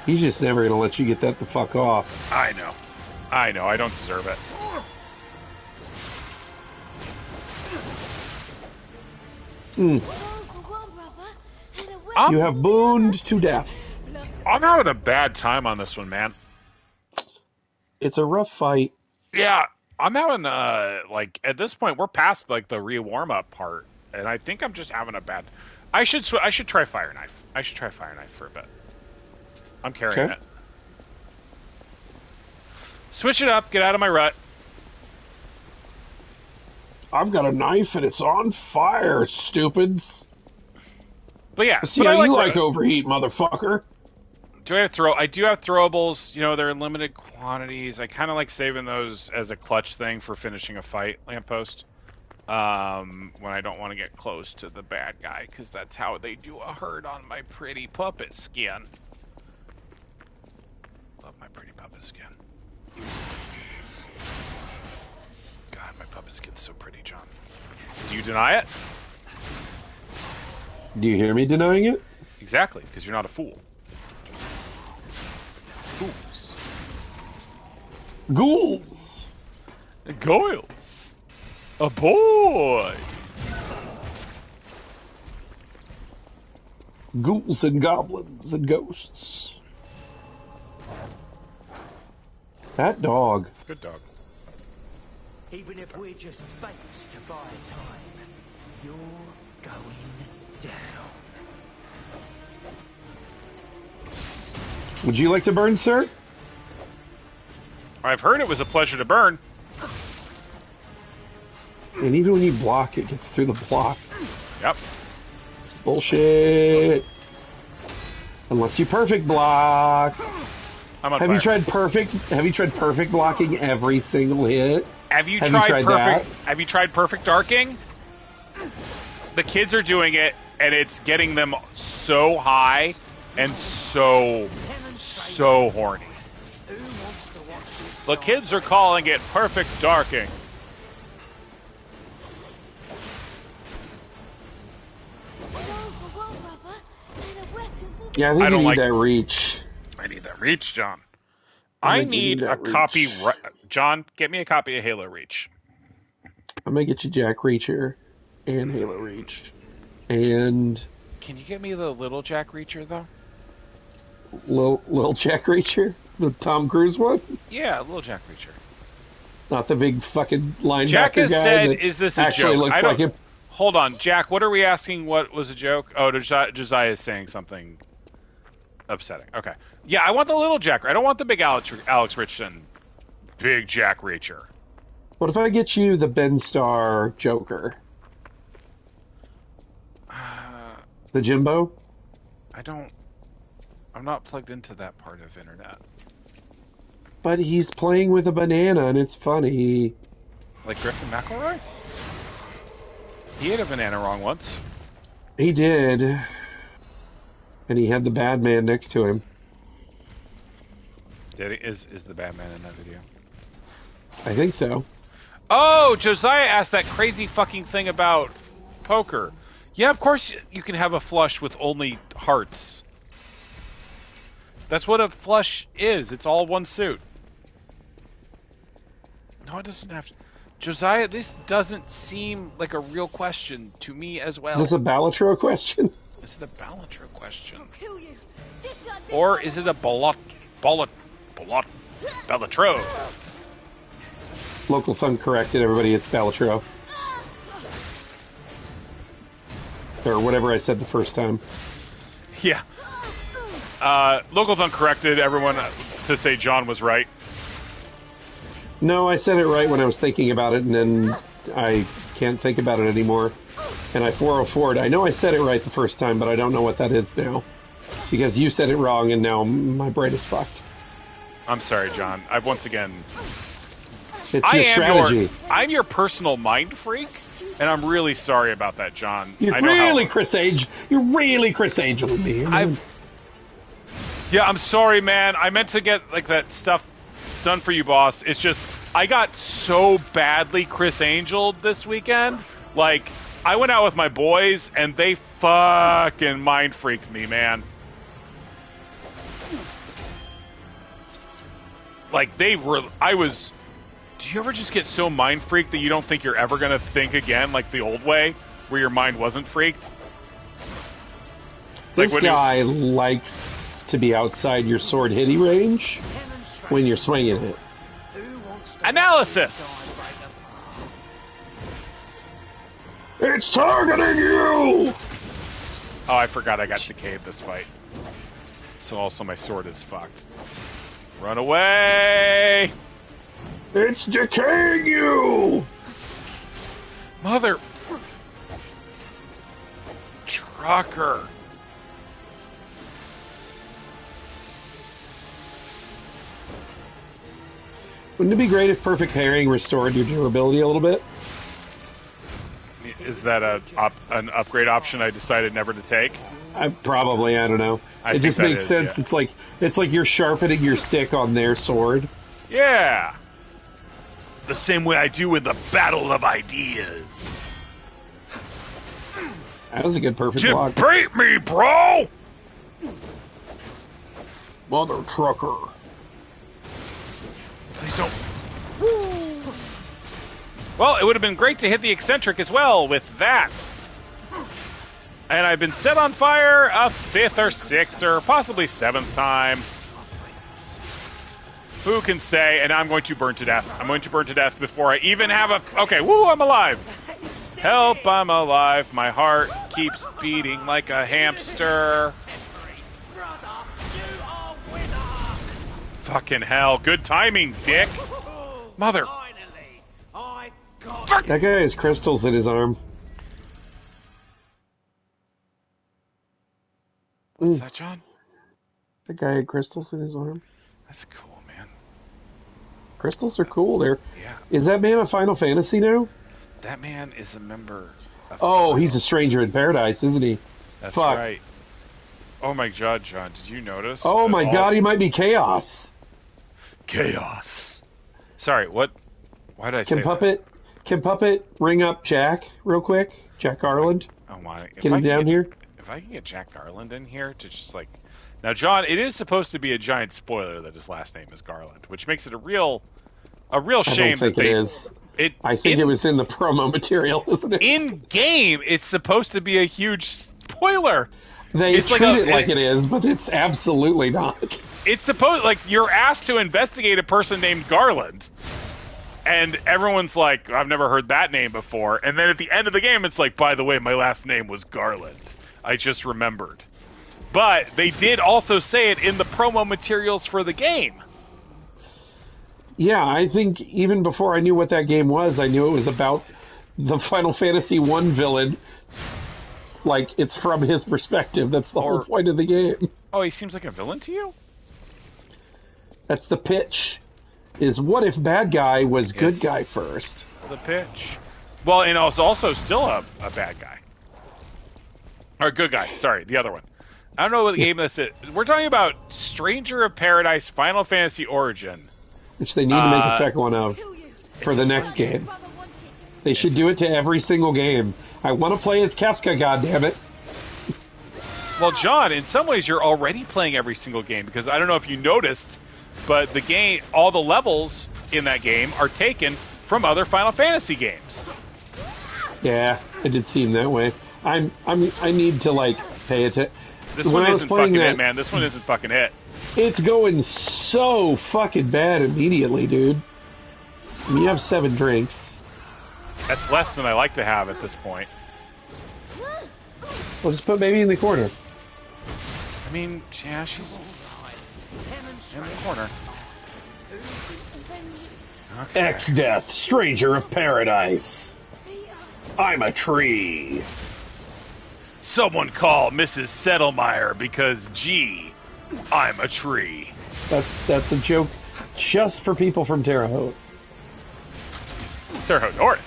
He's just never gonna let you get that the fuck off. I know. I know. I don't deserve it. You have booned to death. I'm having a bad time on this one, man. It's a rough fight. Yeah, I'm having like at this point we're past like the warm up part, and I think I'm just having a bad. I should try Fire Knife. I should try Fire Knife for a bit. I'm carrying it. Switch it up. Get out of my rut. I've got a knife and it's on fire, stupids. But yeah, See but how I you like like overheat, motherfucker. I do have throwables. You know, they're in limited quantities. I kind of like saving those as a clutch thing for finishing a fight. Lamppost. When I don't want to get close to the bad guy, because that's how they do a hurt on my pretty puppet skin. Love my pretty puppet skin. God, my puppet skin's so pretty, John. Do you deny it? Do you hear me denying it? Exactly, because you're not a fool. Fools. Ghouls. Goyles. A boy. Ghouls and goblins and ghosts. That dog. Good dog. Even if we're just baits to buy time, you're going down. Would you like to burn, sir? I've heard it was a pleasure to burn. And even when you block, it gets through the block. Yep. Bullshit. Unless you perfect block. I'm on Have fire. you tried perfect? Have you tried perfect blocking every single hit? Have you Have tried you tried perfect? Have you tried perfect darking? The kids are doing it, and it's getting them so high and so horny. The kids are calling it perfect darking. Yeah, I think I you don't need like- that reach. I need that Reach, John. I I think you need need a that copy. Reach. John, get me a copy of Halo Reach. I'm gonna get you Jack Reacher and Halo Reach. And Can you get me the little Jack Reacher, though? Lil Jack Reacher? The Tom Cruise one? Yeah, little Jack Reacher. Not the big fucking linebacker Jack has guy said, that is this a actually joke? looks I don't- like him. Hold on, Jack, what are we asking? What was a joke? Oh, Josiah is saying something upsetting. Okay. Yeah, I want the little Jack. I don't want the big Alex Richardson. Big Jack Reacher. What if I get you the Ben Starr Joker? The Jimbo? I'm not plugged into that part of internet. But he's playing with a banana and it's funny. Like Griffin McElroy? He ate a banana wrong once. He did. And he had the bad man next to him. Is the bad man in that video? I think so. Oh, Josiah asked that crazy fucking thing about poker. Yeah, of course you can have a flush with only hearts. That's what a flush is. It's all one suit. No, it doesn't have to. Josiah, this doesn't seem like a real question to me as well. Is this a Balatro question? Is it a Balatro question? Kill you. Just like this Or one. is it a Balatro? Local Thumb corrected everybody, it's Balatro. Or whatever I said the first time. Yeah. Local Thumb corrected everyone to say John was right. No, I said it right when I was thinking about it, and then I can't think about it anymore. And I 404'd. I know I said it right the first time, but I don't know what that is now. Because you said it wrong, and now my brain is fucked. I'm sorry, John. I've once again... It's your strategy. I'm your personal mind freak, And I'm really sorry about that, John. You're I know really how... Chris Angel with me. Yeah, I'm sorry, man. I meant to get like that stuff done for you, boss. It's just I got so badly Chris Angel'd this weekend. Like, I went out with my boys and they fucking mind freaked me, man. Like, they were... Do you ever just get so mind freaked that you don't think you're ever going to think again like the old way, where your mind wasn't freaked? This guy likes to be outside your sword hitting range when you're swinging it. Analysis! It's targeting you! Oh, I forgot I got decayed this fight. So also my sword is fucked. Run away! It's decaying you! Mother... Trucker. Wouldn't it be great if perfect pairing restored your durability a little bit? Is that an upgrade option I decided never to take? I don't know. It just makes sense. Yeah. It's like you're sharpening your stick on their sword. Yeah. The same way I do with the Battle of Ideas. That was a good perfect block. Beat me, bro! Mother trucker. Please don't. Well, it would have been great to hit the eccentric as well with that. And I've been set on fire a 5th or 6th or possibly 7th time. Who can say? And I'm going to burn to death. I'm going to burn to death before I even have a... Okay, woo, I'm alive. Help, I'm alive. My heart keeps beating like a hamster. Fucking hell. Good timing, dick. Mother. That guy has crystals in his arm. What's that, John? That guy had crystals in his arm. That's cool, man. Crystals are cool. Yeah. Is that man a Final Fantasy now? That man is a member of... Oh, he's a stranger in paradise, isn't he? That's Fuck. right. Oh my god, John, did you notice? Oh my god, he might be Chaos. Chaos. Sorry, what? Why did I say that? Can Puppet ring up Jack real quick? Jack Garland? Oh my. Get him down here? If I can get Jack Garland in here to just like... Now, John, it is supposed to be a giant spoiler that his last name is Garland, which makes it a real shame. I don't think it is. I think it was in the promo material, isn't it? In game, it's supposed to be a huge spoiler. They treat it like it is, but it's absolutely not. It's supposed like you're asked to investigate a person named Garland, and everyone's like, "I've never heard that name before." And then at the end of the game, it's like, "By the way, my last name was Garland. I just remembered." But they did also say it in the promo materials for the game. Yeah, I think even before I knew what that game was, I knew it was about the Final Fantasy I villain. Like, it's from his perspective. That's the whole point of the game. Oh, he seems like a villain to you? That's the pitch. Is what if bad guy was good guy first? The pitch. Well, and also still a bad guy. Or good guy, sorry, the other one. I don't know what game this is. We're talking about Stranger of Paradise Final Fantasy Origin. Which they need to make a second one of for the next game. They should do it to every single game. I want to play as Kefka, goddammit. Well, John, in some ways you're already playing every single game, because I don't know if you noticed, but the game, all the levels in that game are taken from other Final Fantasy games. Yeah, it did seem that way. I need to, like, pay attention. This one isn't fucking it, man. This one isn't fucking it. It's going so fucking bad immediately, dude. I mean, you have 7 drinks. That's less than I like to have at this point. Well, just put baby in the corner. I mean, yeah, she's in the corner. Okay. X-Death, Stranger of Paradise. I'm a tree. Someone call Mrs. Settlemeyer because, gee, I'm a tree. That's a joke just for people from Terre Haute. Terre Haute North.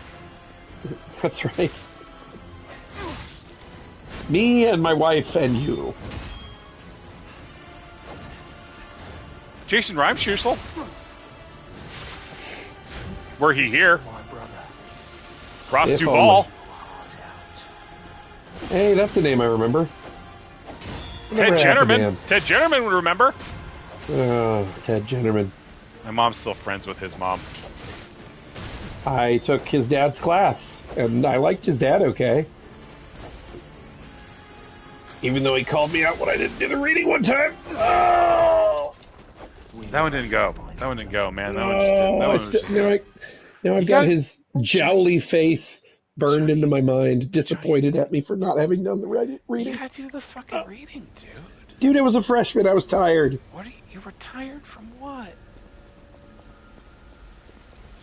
That's right. It's me and my wife and you. Jason Reimschussel. Were he here? My brother. Ross If Duvall. only. Hey, that's a name I remember. Ted Whatever happened to Jennerman. him? Ted Jennerman would remember. Oh, Ted Jennerman. My mom's still friends with his mom. I took his dad's class, and I liked his dad okay. Even though he called me out when I didn't do the reading one time. Oh! That one didn't go. That one didn't go, man. That one just didn't. That one was just... Now I've got his jowly face burned into my mind, disappointed at me for not having done the You reading. gotta do the fucking reading, dude. Dude, it was a freshman. I was tired. What are you were tired from what?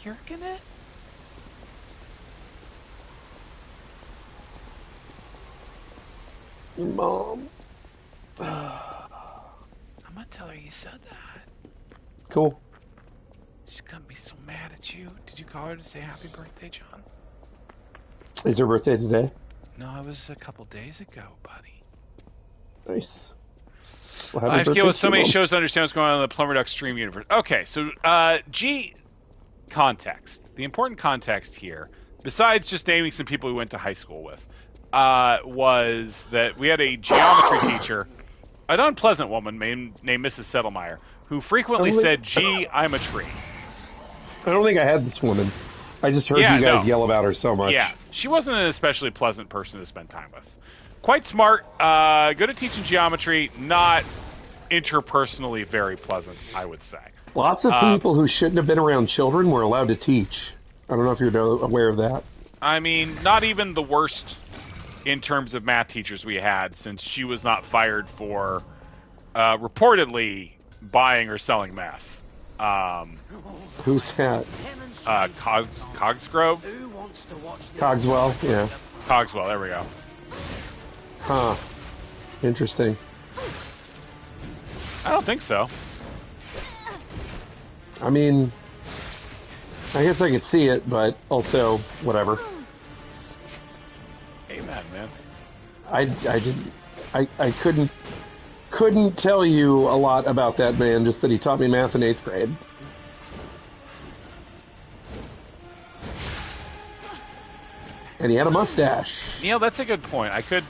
Yerking it? Mom. I'm gonna tell her you said that. Cool. She's gonna be so mad at you. Did you call her to say happy birthday, John? Is her birthday today? No, it was a couple days ago, buddy. Nice. Well, happy I've birthday dealt with to so your many mom. shows to understand what's going on in the Plumber Duck Stream universe. Okay, so G context. The important context here, besides just naming some people we went to high school with, was that we had a geometry teacher, an unpleasant woman named Mrs. Settlemeyer, who frequently said, "Gee, I'm a tree." I don't think I had this woman. I just heard Yeah, you guys no. yell about her so much. Yeah, she wasn't an especially pleasant person to spend time with. Quite smart, good at teaching geometry, not interpersonally very pleasant, I would say. Lots of people who shouldn't have been around children were allowed to teach. I don't know if you're aware of that. I mean, not even the worst in terms of math teachers we had, since she was not fired for reportedly buying or selling meth. Who's that? Cogsgrove? Who wants to watch this? Cogswell? Yeah. Cogswell, there we go. Huh. Interesting. I don't think so. I mean, I guess I could see it, but also, whatever. Amen, man. I didn't... I couldn't tell you a lot about that man, just that he taught me math in 8th grade. And he had a mustache. Neil, that's a good point. I could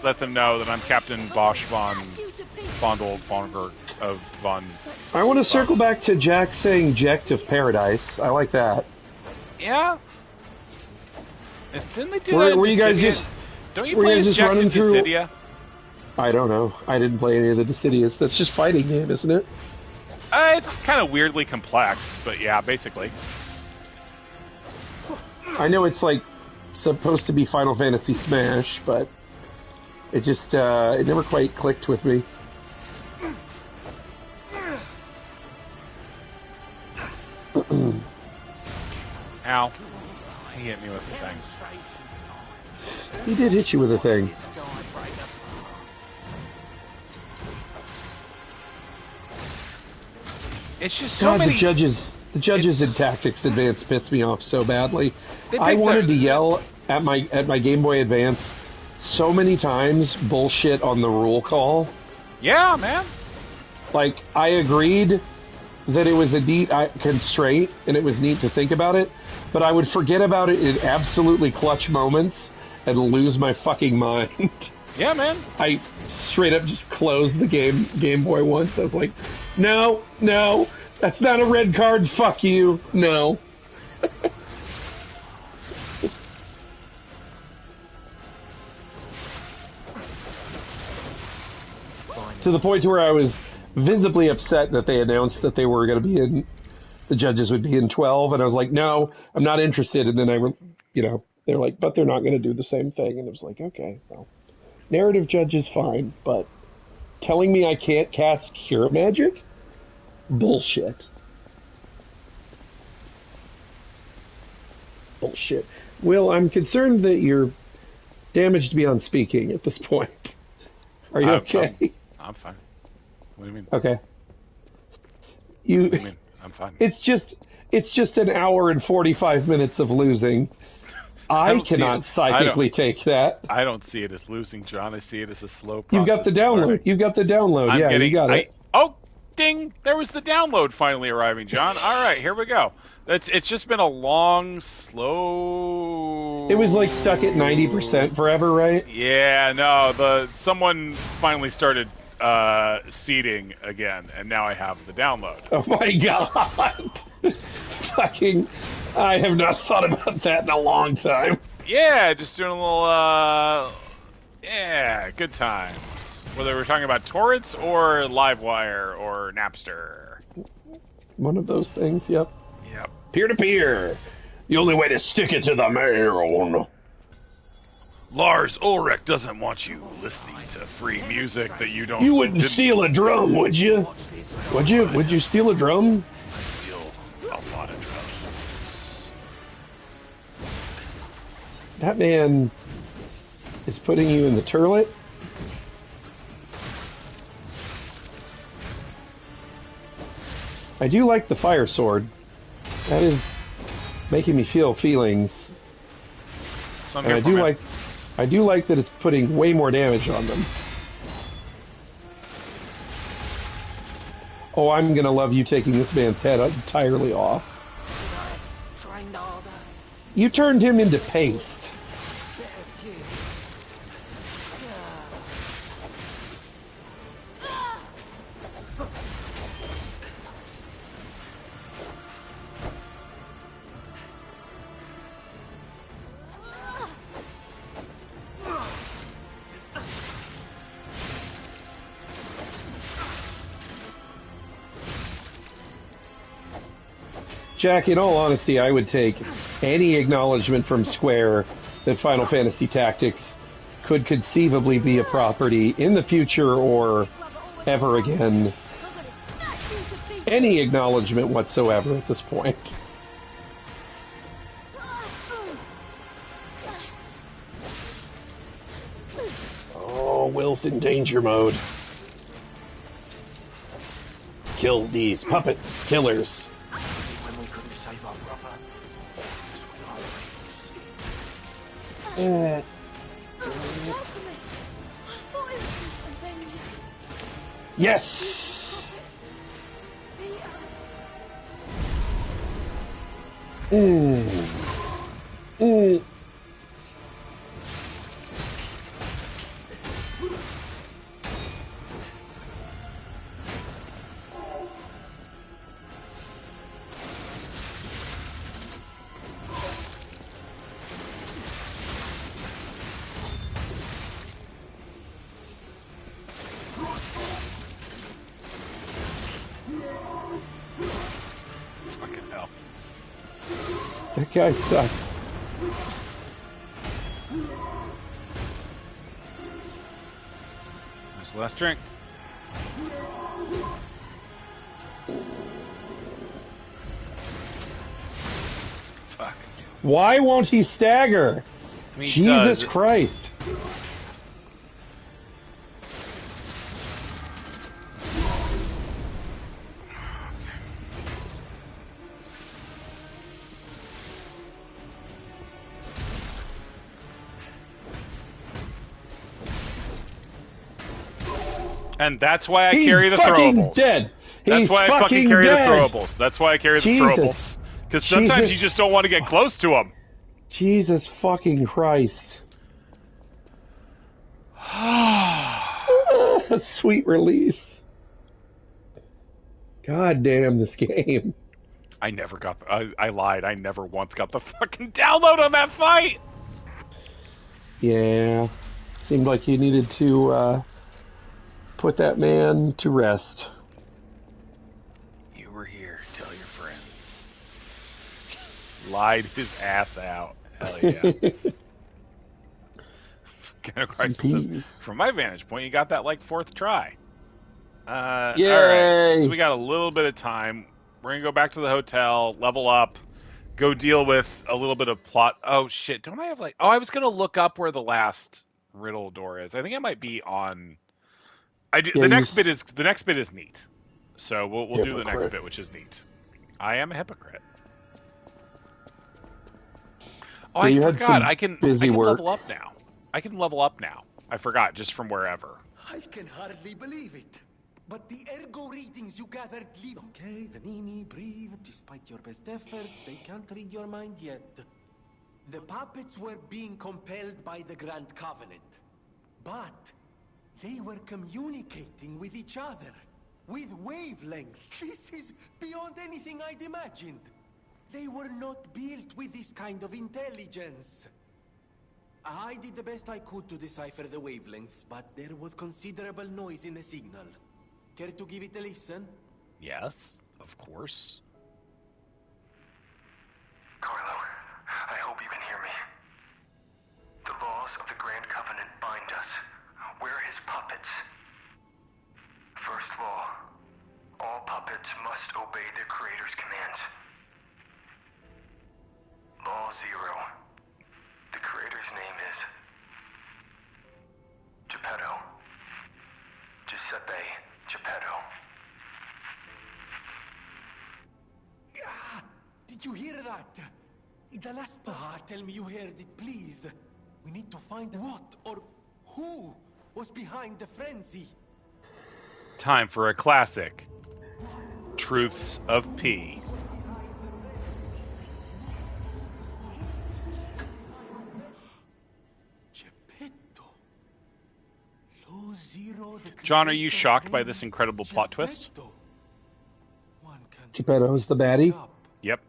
let them know that I'm Captain Bosch von Fondel Vongert of von... I want to circle back to Jack saying Ject of Paradise. I like that. Yeah? Didn't they do Were- that in were you guys Dissidia? just- Don't you were you play guys as just Jack running in through- Dissidia? I don't know. I didn't play any of the Dissidias. That's just fighting game, isn't it? It's kind of weirdly complex, but yeah, basically. I know it's like supposed to be Final Fantasy Smash, but it just it never quite clicked with me. Ow. He hit me with the thing. He did hit you with a thing. It's just so God, many... the judges in Tactics Advance pissed me off so badly. They I picked wanted their- to yell at my Game Boy Advance so many times bullshit on the rule call. Yeah, man. Like, I agreed that it was a neat constraint and it was neat to think about it, but I would forget about it in absolutely clutch moments and lose my fucking mind. Yeah, man. I straight up just closed the Game Boy once. I was like, no, that's not a red card, fuck you, no. To the point where I was visibly upset that they announced that they were going to be in, the judges would be in 12, and I was like, no, I'm not interested. And then they're like, but they're not going to do the same thing. And it was like, okay, well, narrative judge is fine, but telling me I can't cast Cure Magic? Bullshit. Bullshit. Will, I'm concerned that you're damaged beyond speaking at this point. Are you okay? I'm fine. What do you mean? Okay. What do you mean? I'm fine. It's just an hour and 45 minutes of losing. I don't see cannot it. psychically take that. I don't see it as losing, John. I see it as a slow process. You've got the of download. learning. You've got the download. I'm Yeah, getting, you got it. Oh, ding! There was the download finally arriving, John. All right, here we go. It's just been a long, slow. It was like stuck at 90% forever, right? Yeah, no. Someone finally started seeding again, and now I have the download. Oh my god! Fucking, I have not thought about that in a long time. Yeah, just doing a little. Yeah, good times. Whether we're talking about torrents or Livewire or Napster. One of those things. Yep. Yep. Peer-to-peer. The only way to stick it to the man. Lars Ulrich doesn't want you listening to free music that you don't. You wouldn't steal a drum, would you? Would you? Would you steal a drum? Steal a lot of drums. That man is putting you in the turlet. I do like the fire sword. That is making me feel feelings. So I'm And here I do like that it's putting way more damage on them. Oh, I'm gonna love you taking this man's head entirely off. You turned him into paste. Jack, in all honesty, I would take any acknowledgement from Square that Final Fantasy Tactics could conceivably be a property in the future or ever again. Any acknowledgement whatsoever at this point. Oh, Will's in danger mode. Kill these puppet killers. When we couldn't save our brother, as we already see. Yes! Mm. Mm. Fucking hell. That guy sucks. That's the last drink. Fuck. Why won't he stagger? I mean, Jesus Christ. And that's why I He's carry the fucking throwables. dead. That's He's why I fucking carry dead. the throwables. That's why I carry the Jesus. throwables. Because sometimes Jesus. you just don't want to get close to them. Jesus fucking Christ. Sweet release. God damn this game. I never got I lied. I never once got the fucking download on that fight. Yeah. Seemed like you needed to put that man to rest. You were here. Tell your friends. Lied his ass out. Hell yeah. Kind of Crisis says, peas. from my vantage point, you got that like fourth try. Yay! All right. So we got a little bit of time. We're gonna go back to the hotel, level up, go deal with a little bit of plot. Oh shit! Don't I have like? Oh, I was gonna look up where the last riddle door is. I think it might be on. I do. Yeah, the next bit is neat. So we'll do the next Hypocrite. bit, which is neat. I am a hypocrite. Oh, I you had forgot. some I can busy work. level up now. I can level up now. I forgot, just from wherever. I can hardly believe it. But the ergo readings you gathered leave. Okay, Vanini, breathe. Despite your best efforts, they can't read your mind yet. The puppets were being compelled by the Grand Covenant. But they were communicating with each other. With wavelengths. This is beyond anything I'd imagined. They were not built with this kind of intelligence. I did the best I could to decipher the wavelengths, but there was considerable noise in the signal. Care to give it a listen? Yes, of course. Carlo, I hope you can hear me. The laws of the Grand Covenant bind us. We're his puppets. First law, all puppets must obey their creator's commands. Law 0. The creator's name is Geppetto. Giuseppe Geppetto. Ah, did you hear that? The last part. Tell me you heard it, please. We need to find what or who was behind the frenzy. Time for a classic. Truths of P. Geppetto. Lo Zero, the John, are you creator's shocked by name this is incredible plot twist? Geppetto. One can't Geppetto's the make things baddie? up. Yep.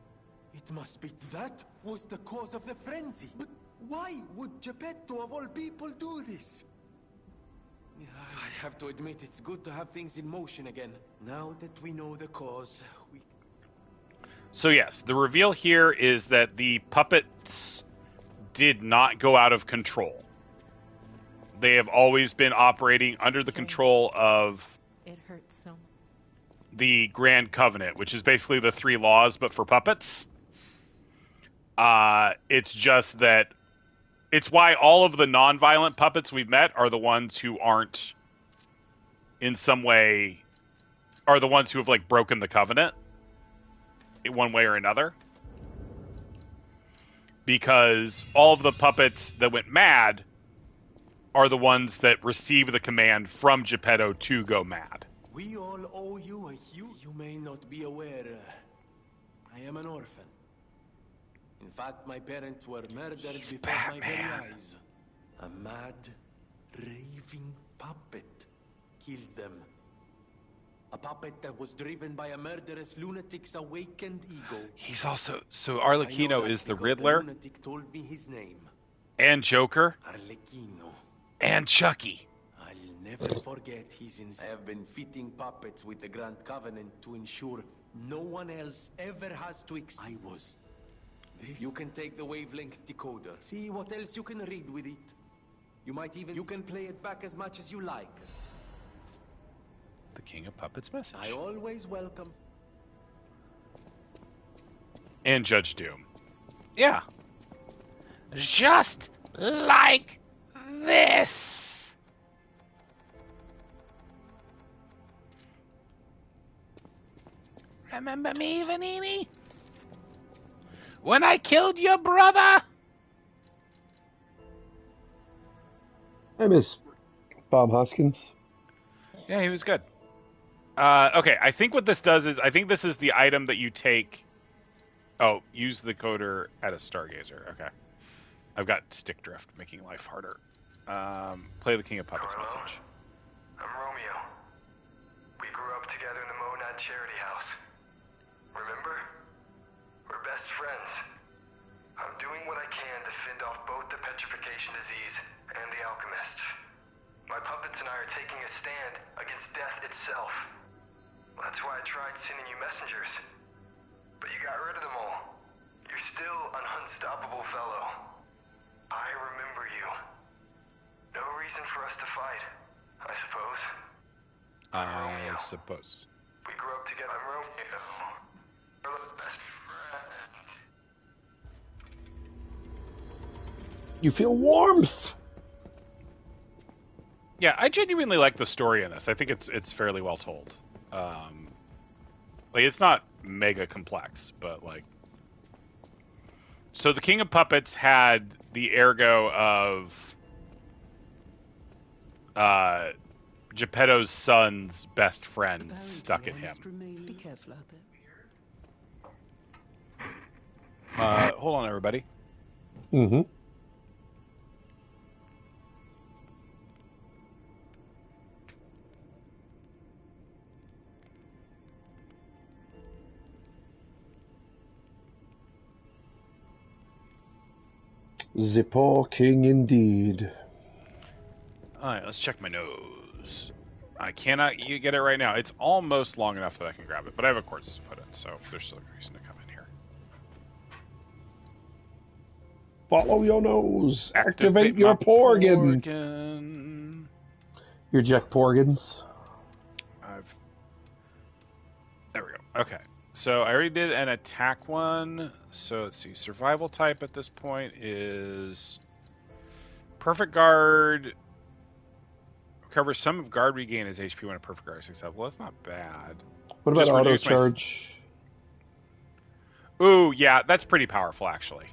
It must be that was the cause of the frenzy. But why would Geppetto of all people do this? I have to admit it's good to have things in motion again. Now that we know the cause, we... So yes, the reveal here is that the puppets did not go out of control. They have always been operating under the control of It hurts so. the Grand Covenant, which is basically the 3 laws, but for puppets. It's just that it's why all of the non-violent puppets we've met are the ones who aren't, in some way, are the ones who have like broken the Covenant in one way or another. Because all of the puppets that went mad are the ones that receive the command from Geppetto to go mad. We all owe you a huge... You may not be aware, I am an orphan. In fact, my parents were murdered before my very eyes. A mad, raving puppet killed them. A puppet that was driven by a murderous lunatic's awakened ego. He's also... So I know Arlecchino that is the because Riddler, The lunatic told me his name. and Joker, Arlecchino. and Chucky. I'll never forget his I have been fitting puppets with the Grand Covenant to ensure no one else ever has to I was. You can take the wavelength decoder. See what else you can read with it. You might even... You can play it back as much as you like. The King of Puppets message. I always welcome... And Judge Doom. Yeah. Just like this. Remember me, Vanini? When I killed your brother? I miss Bob Hoskins. Yeah, he was good. Okay, I think what this does is, I think this is the item that you take... Oh, use the coder at a Stargazer. Okay. I've got stick drift, making life harder. Play the King of Puppets Hello? message. I'm Romeo. We grew up together in the Monad Charity House. Remember? We're best friends. I'm doing what I can to fend off both the petrification disease and the alchemists. My puppets and I are taking a stand against death itself. That's why I tried sending you messengers. But you got rid of them all. You're still an unstoppable fellow. I remember you. No reason for us to fight, I suppose. I suppose. We grew up together. I'm Romeo. We're the best friends. You feel warmth. Yeah, I genuinely like the story in this. I think it's fairly well told. Like, it's not mega complex, but like So the King of Puppets had the ergo of Geppetto's son's best friend stuck in him. Be careful out there. Hold on, everybody. Mm-hmm. The poor king indeed. All right, let's check my nose. I cannot get it right now. It's almost long enough that I can grab it, but I have a quartz to put in, so there's still a reason to come in here. Follow your nose. Activate your Porgan. Your Jack Porgans. There we go. Okay. So I already did an attack one. So let's see. Survival type at this point is Perfect Guard. Recovers some of guard regain as HP when a Perfect Guard is successful. Well, that's not bad. What about auto charge? Ooh, yeah, that's pretty powerful actually.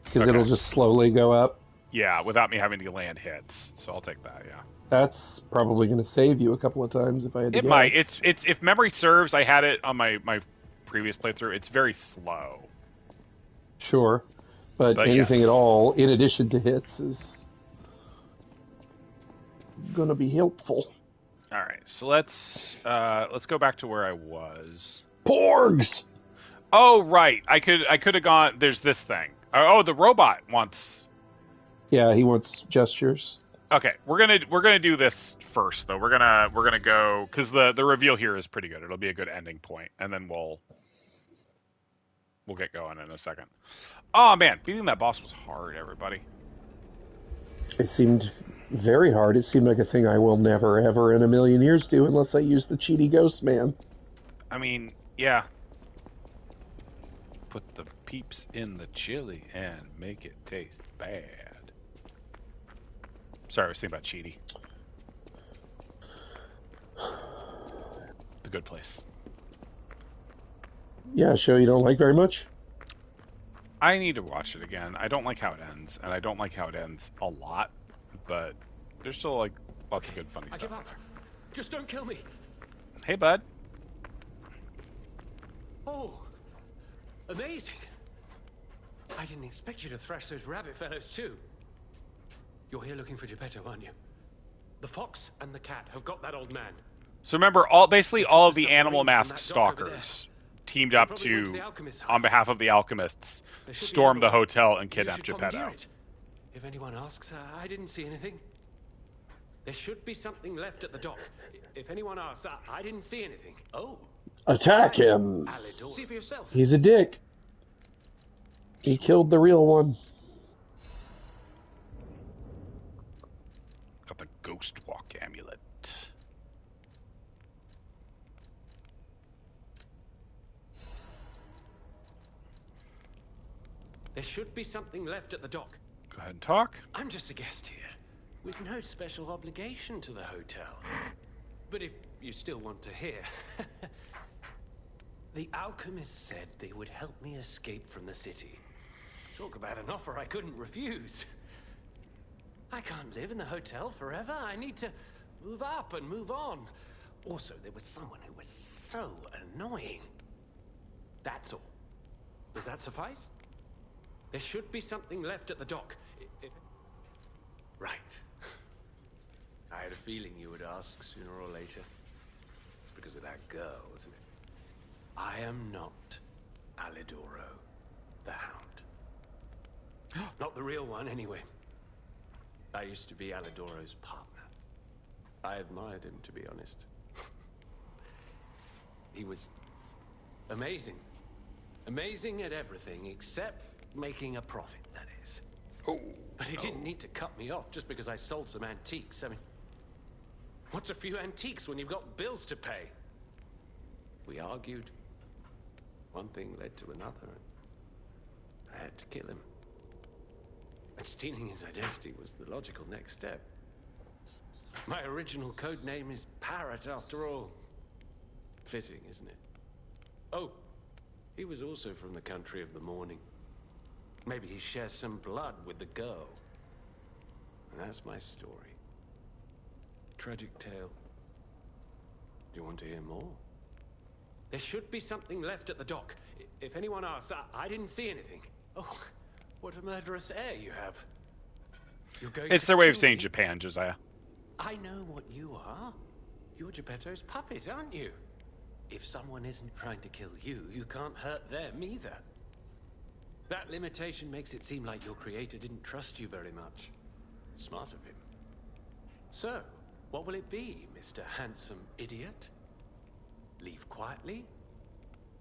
Because it'll just slowly go up. Yeah, without me having to land hits. So I'll take that. Yeah. That's probably going to save you a couple of times if I had to It guess. might. It's if memory serves, I had it on my previous playthrough. It's very slow. Sure, but anything yes. at all in addition to hits is going to be helpful. All right, so let's go back to where I was. Porgs. Oh right, I could have gone. There's this thing. Oh, the robot wants. Yeah, he wants gestures. Okay, we're gonna do this first though. We're gonna go because the reveal here is pretty good. It'll be a good ending point, and then we'll get going in a second. Oh man, beating that boss was hard, everybody. It seemed very hard. It seemed like a thing I will never, ever in a million years do unless I use the cheaty ghost man. I mean, yeah. Put the peeps in the chili and make it taste bad. Sorry, I was thinking about Cheaty. The Good Place. Yeah, a show you don't like very much? I need to watch it again. I don't like how it ends, and I don't like how it ends a lot, but there's still like lots of good funny stuff. I give up. Just don't kill me. Hey, bud. Oh, amazing. I didn't expect you to thrash those rabbit fellows too. You're here looking for Geppetto, aren't you? The fox and the cat have got that old man. So remember, all of the Animal Mask stalkers teamed up to, on behalf of the alchemists, storm the hotel and kidnap Geppetto. If anyone asks, I didn't see anything. There should be something left at the dock. If anyone asks, I didn't see anything. Oh. Attack him! Alidor. See for yourself. He's a dick. He killed the real one. Got the Ghost Walk amulet. There should be something left at the dock. Go ahead and talk. I'm just a guest here, with no special obligation to the hotel. But if you still want to hear... The alchemist said they would help me escape from the city. Talk about an offer I couldn't refuse. I can't live in the hotel forever. I need to move up and move on. Also, there was someone who was so annoying. That's all. Does that suffice? There should be something left at the dock. Right. I had a feeling you would ask sooner or later. It's because of that girl, isn't it? I am not Alidoro, the Hound. Not the real one, anyway. I used to be Alidoro's partner. I admired him, to be honest. He was amazing. Amazing at everything, except making a profit, that is. Oh. But he didn't need to cut me off just because I sold some antiques. I mean, what's a few antiques when you've got bills to pay? We argued. One thing led to another. I had to kill him. But stealing his identity was the logical next step. My original code name is Parrot, after all. Fitting, isn't it? Oh, he was also from the country of the morning. Maybe he shares some blood with the girl. And that's my story. Tragic tale. Do you want to hear more? There should be something left at the dock. If anyone asks, I didn't see anything. Oh, what a murderous air you have. You're going It's to their way of kill saying me? Japan, Josiah. I know what you are. You're Geppetto's puppet, aren't you? If someone isn't trying to kill you, you can't hurt them either. That limitation makes it seem like your creator didn't trust you very much. Smart of him. So, what will it be, Mr. Handsome Idiot? Leave quietly?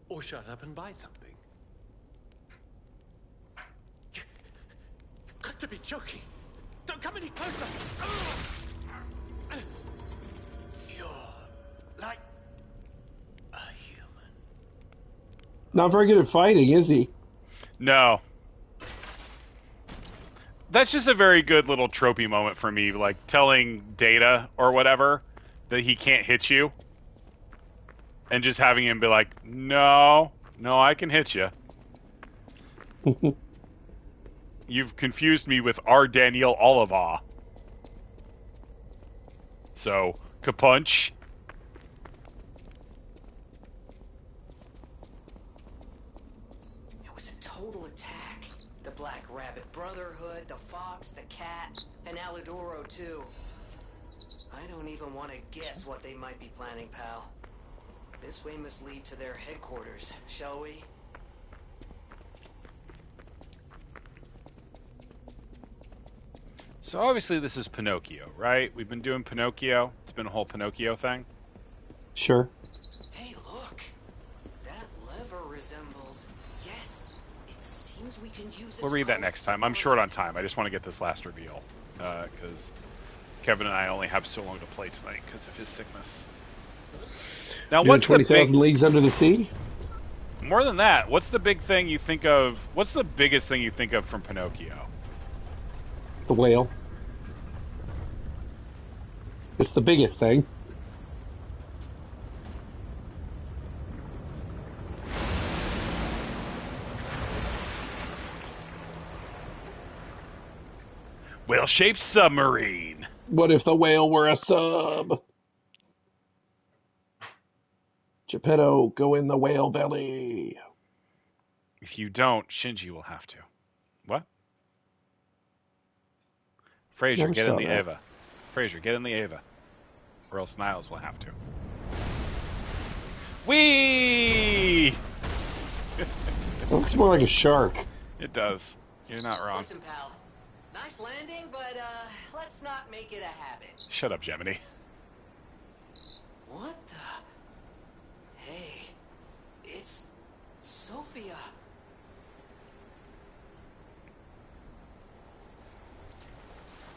Or shut up and buy something? You've got to be joking! Don't come any closer! You're like a human. Not very good at fighting, is he? No. That's just a very good little tropey moment for me, like telling Data or whatever that he can't hit you. And just having him be like, no, I can hit you. You've confused me with R. Daniel Oliva. So, kapunch. It was a total attack. The Black Rabbit Brotherhood, the Fox, the Cat, and Alidoro too. I don't even want to guess what they might be planning, pal. This way must lead to their headquarters, shall we? So obviously this is Pinocchio, right? We've been doing Pinocchio. It's been a whole Pinocchio thing. Sure. Hey, look! That lever resembles... Yes, it seems we can use it. We'll read that next time. I'm short on time. I just want to get this last reveal. Because Kevin and I only have so long to play tonight because of his sickness. Now, what's the 20,000 Leagues Under the Sea? More than that, what's the big thing you think of? What's the biggest thing you think of from Pinocchio? The whale. It's the biggest thing. Whale-shaped submarine. What if the whale were a sub? Geppetto, go in the whale belly. If you don't, Shinji will have to. What? Fraser, Never get in saw the that. Ava. Fraser, get in the Ava. Or else Niles will have to. Whee! It looks more like a shark. It does. You're not wrong. Listen, pal. Nice landing, but let's not make it a habit. Shut up, Gemini. What the? Hey, it's Sophia.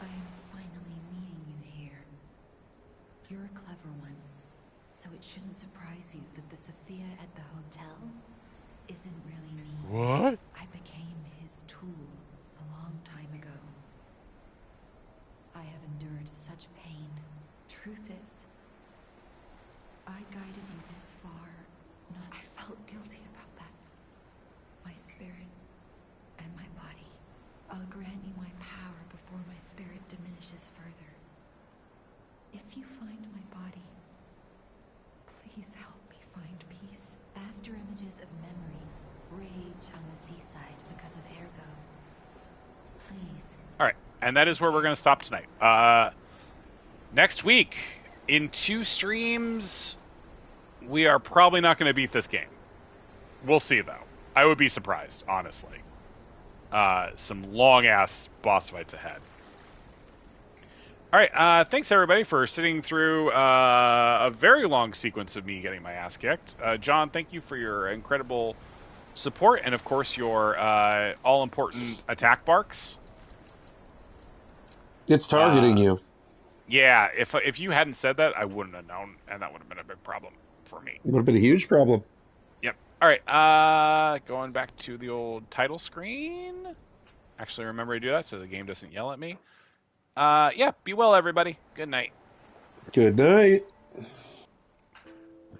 I am finally meeting you here. You're a clever one, so it shouldn't surprise you that the Sophia at the hotel isn't really me. What? I became his tool a long time ago. I have endured such pain. Truth is, I guided you this far. I felt guilty about that. My spirit and my body. I'll grant you my power before my spirit diminishes further. If you find my body, please help me find peace. After images of memories rage on the seaside because of Ergo. Please. All right, and that is where we're going to stop tonight. Next week, in 2 streams, we are probably not going to beat this game. We'll see, though. I would be surprised, honestly. Some long-ass boss fights ahead. All right, thanks, everybody, for sitting through a very long sequence of me getting my ass kicked. John, thank you for your incredible support, and, of course, your all-important attack barks. It's targeting you. Yeah, if you hadn't said that, I wouldn't have known, and that would have been a big problem for me. It would have been a huge problem. Yep. All right, going back to the old title screen. Actually, remember to do that so the game doesn't yell at me. Yeah, be well, everybody. Good night. Good night.